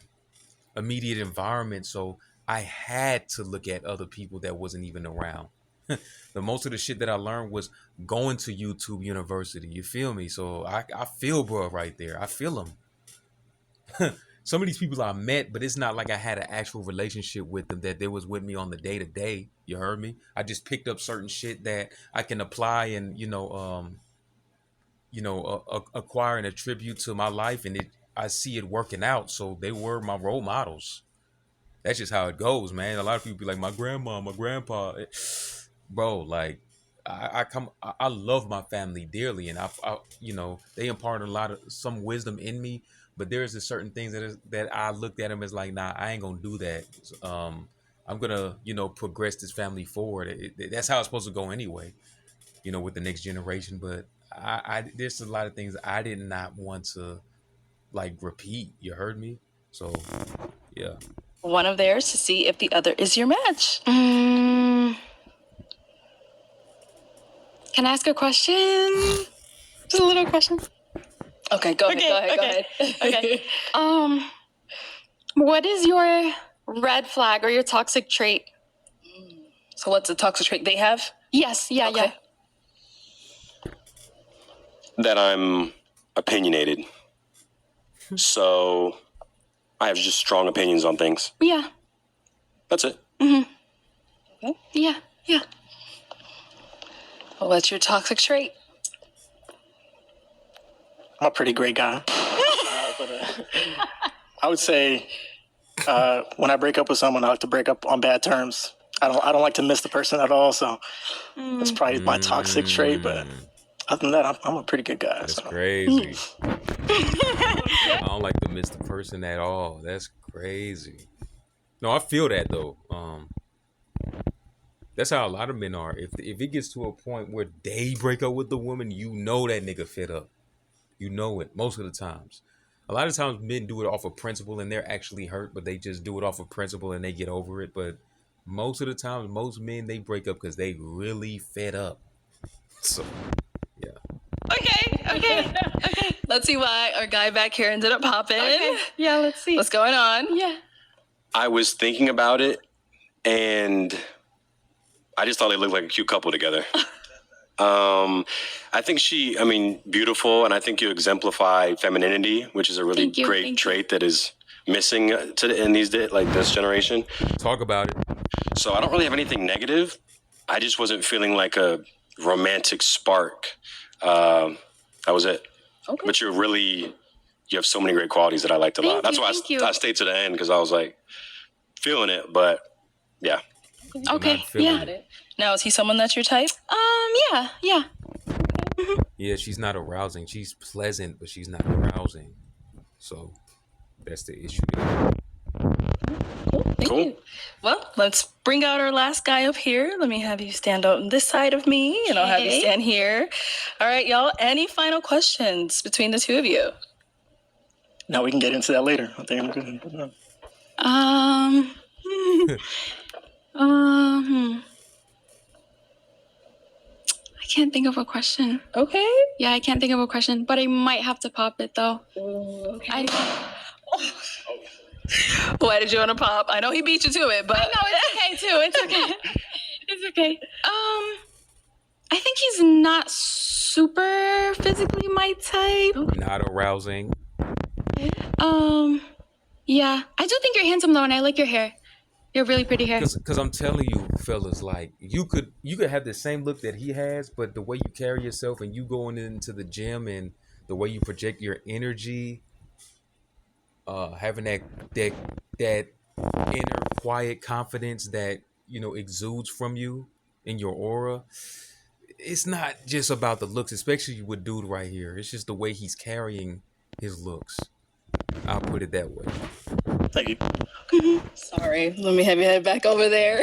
immediate environment. So I had to look at other people that wasn't even around. The most of the shit that I learned was going to YouTube University. You feel me? So I feel bro right there. I feel him. Some of these people I met, but it's not like I had an actual relationship with them, that they was with me on the day to day. You heard me? I just picked up certain shit that I can apply and, acquire and attribute to my life, and I see it working out. So they were my role models. That's just how it goes, man. A lot of people be like, my grandma, my grandpa. Bro, like I love my family dearly, and I they imparted some wisdom in me, but there's certain things that I looked at them as like, nah, I ain't gonna do that. I'm gonna progress this family forward. That's how it's supposed to go anyway, with the next generation. But I there's a lot of things I did not want to like repeat. You heard me? So yeah. One of theirs to see if the other is your match. Can I ask a question? Just a little question. Okay, go ahead. Okay. What is your red flag or your toxic trait? So what's the toxic trait they have? Yes, yeah. That I'm opinionated. So I have just strong opinions on things. Yeah. That's it. Okay. Yeah. Well, what's your toxic trait? I'm a pretty great guy. I would say when I break up with someone, I like to break up on bad terms. I don't like to miss the person at all. So that's probably my toxic trait. But other than that, I'm a pretty good guy. That's crazy. I don't like to miss the person at all. That's crazy. No, I feel that though. That's how a lot of men are. If it gets to a point where they break up with the woman, that nigga fed up. You know it most of the times. A lot of times men do it off of principle and they're actually hurt, but they just do it off of principle and they get over it. But most of the times, most men, they break up because they really fed up. So, yeah. Okay. Let's see why our guy back here ended up popping. Okay. Yeah, let's see. What's going on? Yeah. I was thinking about it, and I just thought they looked like a cute couple together. I think beautiful, and I think you exemplify femininity, which is a really great trait that is missing in this generation. Talk about it. So I don't really have anything negative. I just wasn't feeling like a romantic spark. That was it. Okay. But you have so many great qualities that I liked a lot. That's why I stayed to the end, because I was like feeling it, but yeah. Okay. feeling Yeah. it. Now, is he someone that's your type? Yeah. Yeah. Yeah, she's not arousing. She's pleasant, but she's not arousing. So that's the issue there. Thank you. Well, let's bring out our last guy up here. Let me have you stand on this side of me, and I'll have you Okay. stand here. All right, y'all. Any final questions between the two of you? Now we can get into that later. I think I'm good. I can't think of a question. Okay. Yeah, I can't think of a question, but I might have to pop it though. Okay. Why did you want to pop? I know he beat you to it, but I know it's okay too. It's okay. It's okay. I think he's not super physically my type. Not arousing. Yeah, I do think you're handsome though, and I like your hair. You have really pretty hair. Because I'm telling you, fellas, like you could have the same look that he has, but the way you carry yourself and you going into the gym and the way you project your energy, having that inner quiet confidence that exudes from you in your aura. It's not just about the looks, especially with dude right here. It's just the way he's carrying his looks. I'll put it that way. Thank you. sorry. Let me have you head back over there.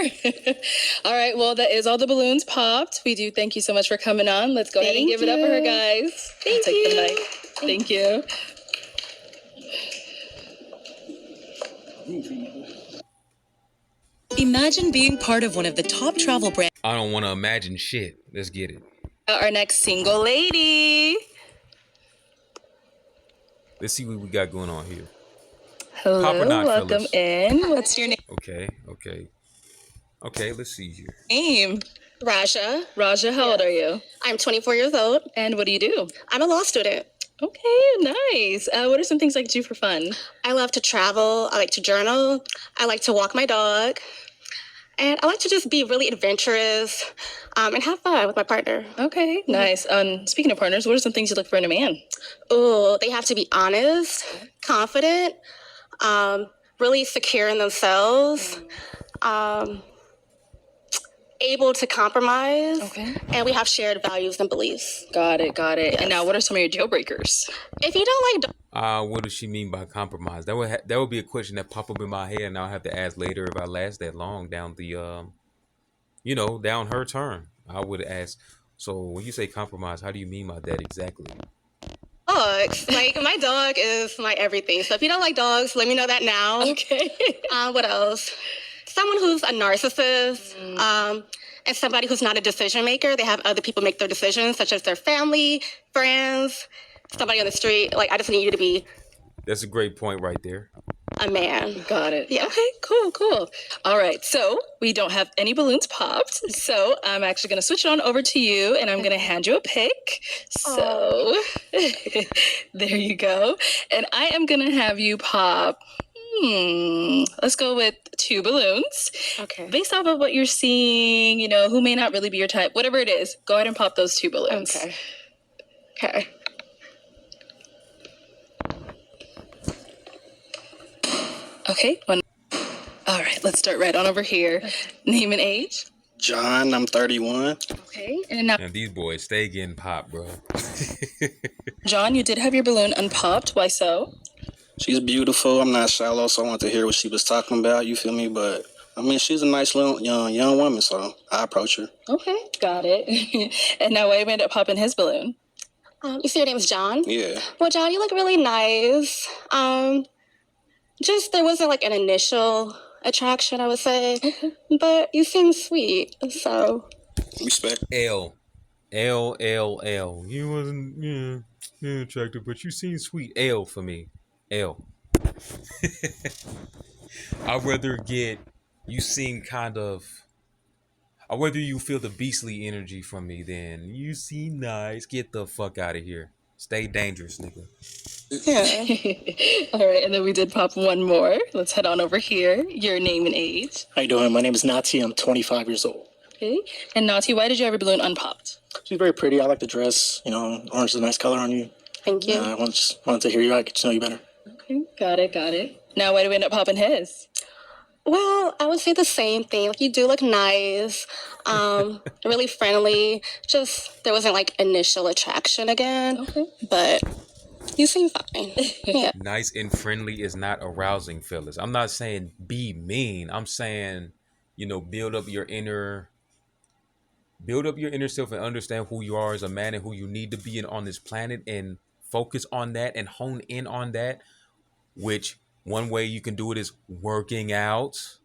All right. Well, that is all the balloons popped. We do thank you so much for coming on. Let's go ahead and Thank give it up for her, you. guys. Thank Take the you. mic. Thank you. Imagine being part of one of the top travel brands. I don't want to imagine shit. Let's get it. Our next single lady. Let's see what we got going on here. Hello. Pop or not, Welcome fellas? in. What's your Okay, let's see here. name? Raja. Raja, how old are you? I'm 24 years old. And what do you do? I'm a law student. Okay, nice. What are some things like to do for fun? I love to travel. I like to journal. I like to walk my dog. And I like to just be really adventurous and have fun with my partner. Okay, nice. Speaking of partners, what are some things you look for in a man? Oh, they have to be honest, confident, really secure in themselves, able to compromise, Okay. and we have shared values and beliefs. Got it. And now, what are some of your deal breakers? If you don't like What does she mean by compromise? That would be a question that pop up in my head, and I'll have to ask later if I last that long down the down her turn. I would ask. So when you say compromise, how do you mean by that exactly? dogs, like my dog is my everything. So if you don't like dogs, let me know that now. Okay. What else? Someone who's a narcissist, and somebody who's not a decision maker. They have other people make their decisions, such as their family, friends, somebody on the street. Like, I just need you to be That's a great point right there. a man. Got it. Yeah. Okay, cool. All right, so we don't have any balloons popped. So I'm actually going to switch it on over to you, and I'm going to hand you a pick. So there you go. And I am going to have you pop. Let's go with 2 balloons. Okay. Based off of what you're seeing, who may not really be your type, whatever it is, go ahead and pop those 2 balloons. Okay. Okay. All right, let's start right on over here. Name and age. John, I'm 31. Okay. And now, And these boys stay getting popped, bro. John, you did have your balloon unpopped. Why so? She's beautiful. I'm not shallow, so I want to hear what she was talking about. You feel me? But I mean, she's a nice little young woman, so I approach her. Okay, got it. And now, why you ended up popping his balloon? You say your name's John? Yeah. Well, John, you look really nice. Just there wasn't like an initial attraction, I would say, but you seem sweet, so. Respect. L. You wasn't attractive, but you seem sweet. L for me. L. I'd rather get you seem kind of. I'd rather you feel the beastly energy from me than you seem nice. Get the fuck out of here. Stay dangerous, nigga. All right, and then we did pop one more. Let's head on over here. Your name and age. How you doing? My name is Nati. I'm 25 years old. Okay. And Nati, why did you have your balloon unpopped? She's very pretty. I like the dress. You know, orange is a nice color on you. Thank you. I just wanted to hear you out, get to know you better. Okay, got it. Now, why do we end up popping his? Well, I would say the same thing. Like, you do look nice, really friendly. Just there wasn't like initial attraction again. Okay. But you seem fine. Yeah. Nice and friendly is not arousing, fellas. I'm not saying be mean. I'm saying, build up your inner self and understand who you are as a man and who you need to be on this planet, and focus on that and hone in on that. Which one way you can do it is working out,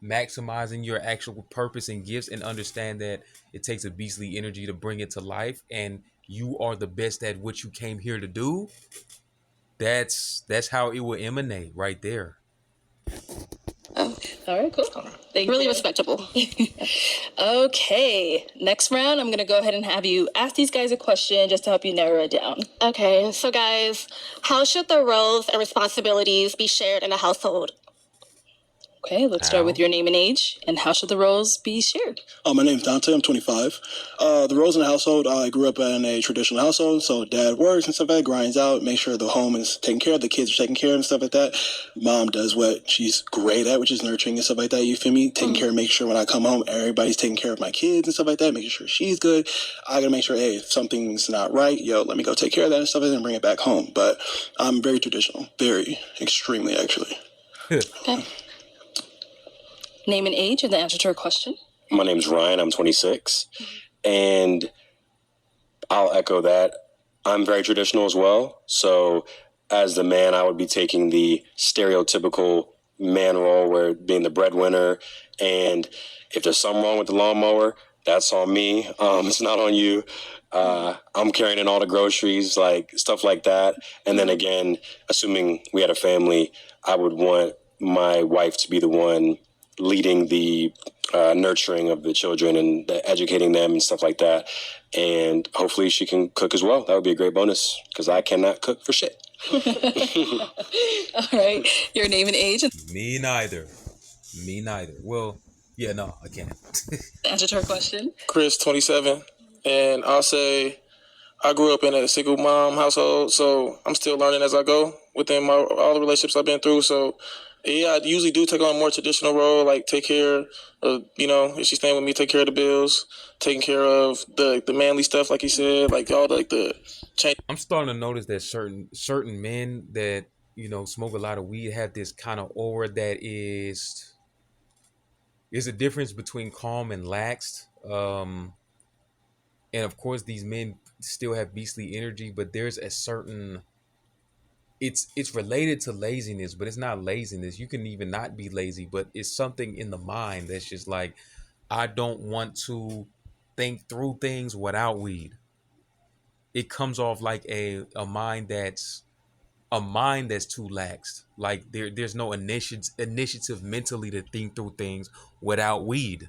maximizing your actual purpose and gifts, and understand that it takes a beastly energy to bring it to life, and you are the best at what you came here to do. That's how it will emanate right there. All right, cool. Thank Really you. respectable. Okay, next round, I'm going to go ahead and have you ask these guys a question just to help you narrow it down. Okay, so guys, how should the roles and responsibilities be shared in a household? Okay, let's start with your name and age, and how should the roles be shared? My name's Dante. I'm 25. The roles in the household, I grew up in a traditional household, so dad works and stuff like that, grinds out, make sure the home is taken care of, the kids are taken care of and stuff like that. Mom does what she's great at, which is nurturing and stuff like that, you feel me? Taking care of, make sure when I come home, everybody's taking care of my kids and stuff like that, making sure she's good. I gotta make sure, hey, if something's not right, let me go take care of that and stuff like that and bring it back home. But I'm very traditional, very, extremely, actually. Okay. Name and age and the answer to her question. My name's Ryan. I'm 26. And I'll echo that. I'm very traditional as well. So as the man, I would be taking the stereotypical man role, where being the breadwinner. And if there's something wrong with the lawnmower, that's on me. It's not on you. I'm carrying in all the groceries, like stuff like that. And then again, assuming we had a family, I would want my wife to be the one leading the nurturing of the children and educating them and stuff like that. And hopefully she can cook as well. That would be a great bonus, because I cannot cook for shit. All right. Your name and age. Me neither. Well, yeah, no, I can't. Answer to her question. Chris, 27. And I'll say I grew up in a single mom household, so I'm still learning as I go within all the relationships I've been through. So yeah, I usually do take on a more traditional role, like take care of, if she's staying with me, take care of the bills, taking care of the manly stuff, like you said, like all the change. I'm starting to notice that certain men that, smoke a lot of weed have this kind of aura that is a difference between calm and laxed. And of course, these men still have beastly energy, but there's a certain... It's related to laziness, but it's not laziness. You can even not be lazy, but it's something in the mind that's just like, I don't want to think through things without weed. It comes off like a mind that's too lax. Like there's no initiative mentally to think through things without weed,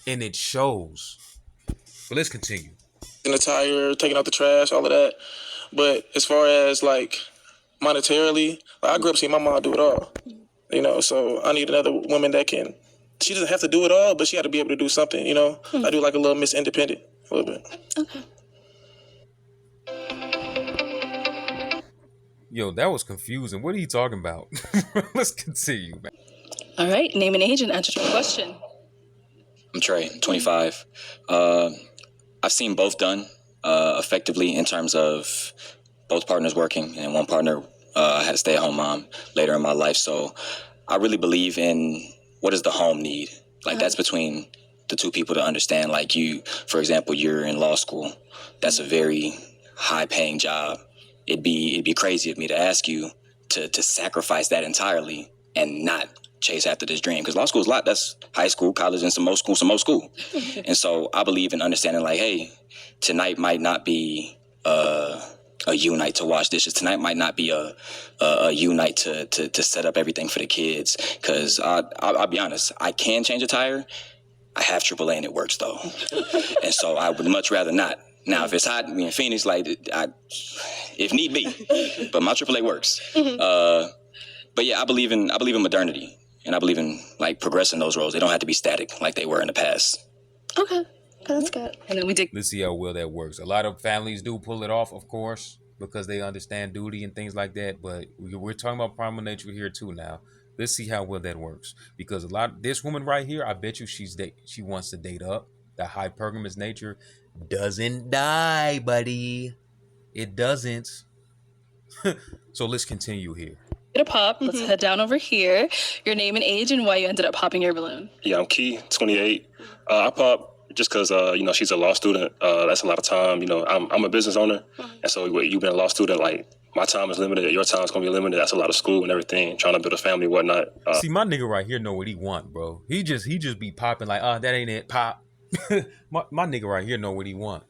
and it shows. But let's continue. In the tire, taking out the trash, all of that. But as far as like monetarily, I grew up seeing my mom do it all, so I need another woman that she doesn't have to do it all, but she had to be able to do something, I do like a little Miss Independent, a little bit. Okay. Yo, that was confusing. What are you talking about? Let's continue, man. All right, name and age and answer to the question. I'm Trey, 25. I've seen both done effectively in terms of both partners working, and one partner had a stay-at-home mom later in my life. So I really believe in what does the home need? Like that's between the two people to understand. Like you, for example, you're in law school. That's a very high-paying job. It'd be crazy of me to ask you to sacrifice that entirely and not chase after this dream. Because law school is a lot. That's high school, college, and some more school. And so I believe in understanding like, hey, tonight might not be a U-night to wash dishes. Tonight might not be a U-night to set up everything for the kids. Because I'll be honest, I can change a tire. I have AAA and it works though. And so I would much rather not Now, if it's hot in Phoenix, like, if need be, but my AAA works. But yeah, I believe in modernity, and I believe in like progressing those roles. They don't have to be static like they were in the past. Okay, that's good. And then we did. Let's see how well that works. A lot of families do pull it off, of course, because they understand duty and things like that. But we're talking about primal nature here too now. Let's see how well that works. Because this woman right here, I bet you she wants to date up. The hypergamous nature doesn't die, buddy. It doesn't. So let's continue here. Get a pop. Let's head down over here. Your name and age and why you ended up popping your balloon. Yeah, I'm Key, 28. I pop just because, she's a law student. That's a lot of time. I'm a business owner. And so you've been a law student, like, my time is limited. Your time is going to be limited. That's a lot of school and everything, trying to build a family, whatnot. See, my nigga right here know what he want, bro. He just be popping like, that ain't it, pop. my nigga right here know what he want.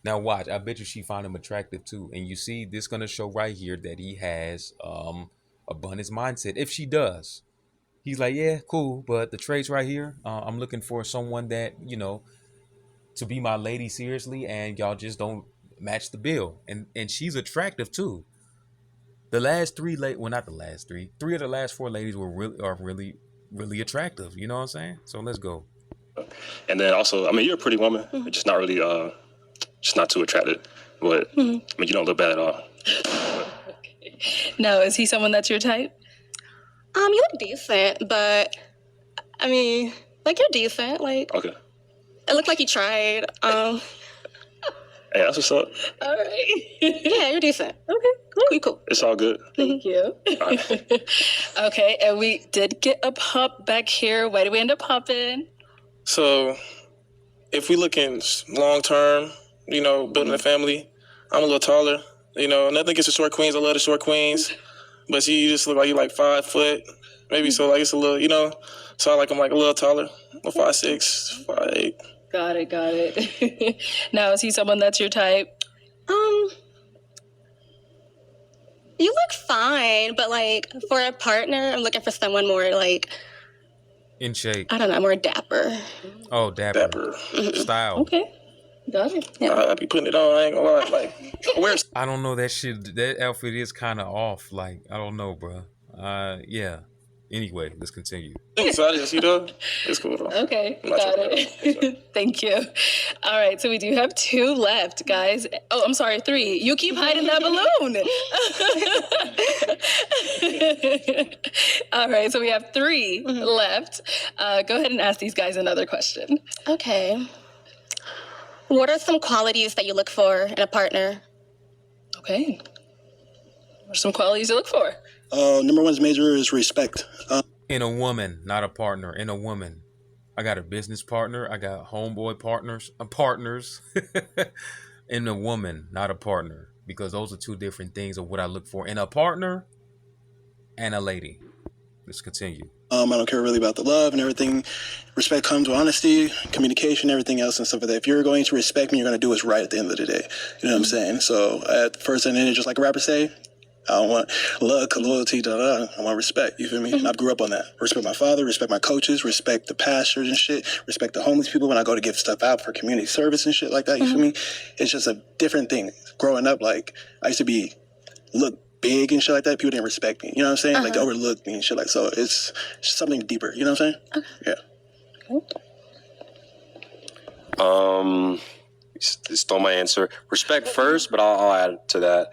Now watch, I bet you she find him attractive too. And you see, this gonna show right here that he has abundance mindset. If she does, he's like, yeah, cool. But the traits right here, I'm looking for someone that, to be my lady seriously, and y'all just don't match the bill. And she's attractive too. The last three not the last three. 3 of the last 4 ladies are really attractive. You know what I'm saying? So let's go. And then also, you're a pretty woman, just not really, just not too attractive. But you don't look bad at all. Now, is he someone that's your type? You look decent, but you're decent. Like, okay. It looked like you tried. Hey, that's what's up. All right. Yeah, you're decent. Okay, cool. It's all good. Thank you. Right. Okay, and we did get a pop back here. Why did we end up popping? So, if we look in long term, building a family, I'm a little taller. Nothing against the short queens. I love the short queens, but you just look like you're like 5 foot, maybe. So like it's a little, so I'm like a little taller, 5'6", 5'8". Got it. Now, is he someone that's your type? You look fine, but like for a partner, I'm looking for someone more like in shape. I don't know, more dapper. Oh, dapper. Style. Okay. Got it. Yeah. I be putting it on. I ain't gonna lie. Like, where's? I don't know, that shit. That outfit is kind of off. Like, I don't know, bro. Yeah. Anyway, let's continue. So it's cool though. Okay, got it. Thank you. All right, so we do have 2 left, guys. Oh, I'm sorry, 3. You keep hiding that balloon. All right, so we have 3 left. Go ahead and ask these guys another question. Okay. What are some qualities that you look for in a partner? Okay. What are some qualities you look for? Number 1 major is respect. In a woman, not a partner. In a woman. I got a business partner. I got homeboy partners. In a woman, not a partner. Because those are 2 different things of what I look for in a partner and a lady. Let's continue. I don't care really about the love and everything. Respect comes with honesty, communication, everything else and stuff like that. If you're going to respect me, you're going to do what's right at the end of the day. You know what I'm saying? So at the first and end, just like a rapper say, I don't want luck, loyalty, I want respect. You feel me? And I grew up on that. Respect my father, respect my coaches, respect the pastors and shit, respect the homeless people when I go to give stuff out for community service and shit like that. You feel me? It's just a different thing. Growing up, like, I used to look big and shit like that. People didn't respect me. You know what I'm saying? Like, they overlooked me and shit like so. It's something deeper. You know what I'm saying? Okay. Yeah. You stole my answer. Respect first, but I'll add to that.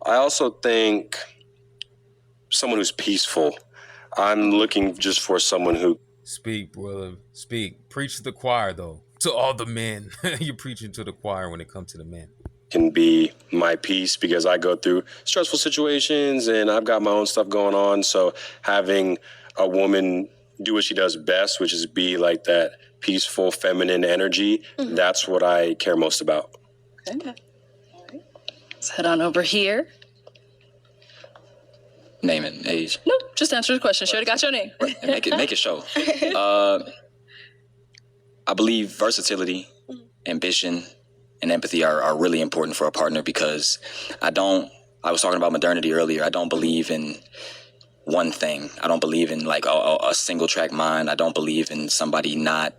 I also think someone who's peaceful. I'm looking just for someone who... Speak, brother. Speak. Preach to the choir, though. To all the men. You're preaching to the choir when it comes to the men. Can be my peace because I go through stressful situations and I've got my own stuff going on. So having a woman do what she does best, which is be like that peaceful, feminine energy, that's what I care most about. Okay. All right. Let's head on over here. Name and age. No, just answer the question. She already got your name. Right. And make it show. I believe versatility, ambition, and empathy are really important for a partner because I was talking about modernity earlier. I don't believe in one thing. I don't believe in like a single track mind. I don't believe in somebody not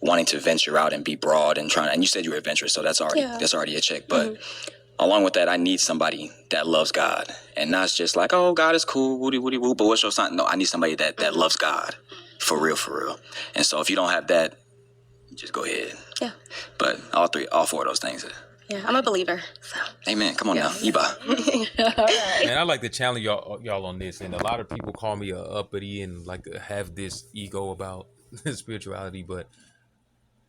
wanting to venture out and be broad and trying. And you said you were adventurous, so that's already a check. But along with that, I need somebody that loves God, and not just like, oh, God is cool, woody woody woo. But what's your sign? No, I need somebody that loves God, for real. And so if you don't have that, just go ahead. Yeah. But all four of those things. Yeah, I'm a believer. So. Amen. Come on now, Iba. And I like to challenge y'all on this. And a lot of people call me a uppity and like have this ego about spirituality, but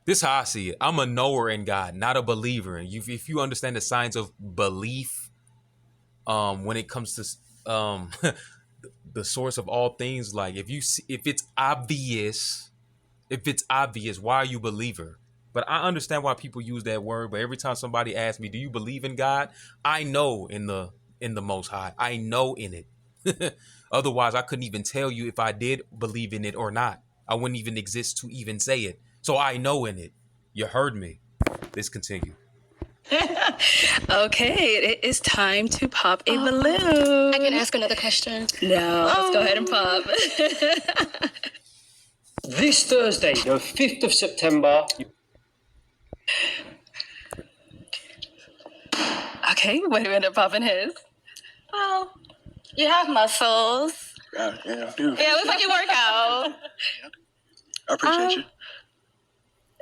this is how I see it. I'm a knower in God, not a believer. And if you understand the science of belief, when it comes to the source of all things, like if it's obvious, why are you a believer? But I understand why people use that word. But every time somebody asks me, "Do you believe in God?" I know in the Most High. I know in it. Otherwise, I couldn't even tell you if I did believe in it or not. I wouldn't even exist to even say it. So I know in it. You heard me. Let's continue. Okay, it is time to pop a balloon. I can ask another question. No, let's go ahead and pop. This Thursday, the 5th of September. Okay, when do we end up popping his? Well, you have muscles. Yeah, I do. Yeah, it looks like you work out. I appreciate you.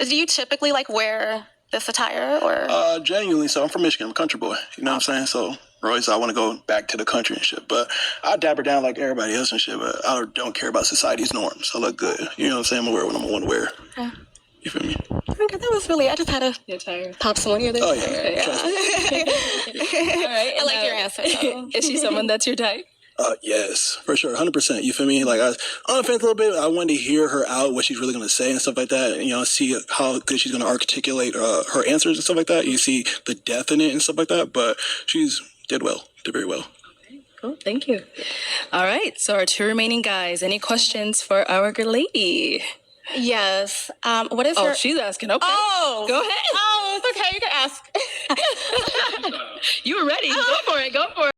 Do you typically like wear this attire or? Genuinely, so I'm from Michigan. I'm a country boy. You know what I'm saying? So, Royce, I want to go back to the country and shit. But I dapper down like everybody else and shit. But I don't care about society's norms. I look good. You know what I'm saying? I'm gonna wear what I'm gonna want to wear. Yeah. You feel me? Okay, that was really. I just had to pop someone here. Oh yeah. Trust me. All right. I like your answer. Though. Is she someone that's your type? Yes, for sure, 100%. You feel me? Like I was on the fence a little bit. I wanted to hear her out, what she's really gonna say and stuff like that. And, you know, see how good she's gonna articulate her answers and stuff like that. You see the depth in it and stuff like that. But she's did very well. Cool, thank you. All right, so our two remaining guys. Any questions for our good lady? Yes. What is your? your? She's asking. Okay. Oh, go ahead. Oh, it's okay. You can ask. You were ready. Go for it.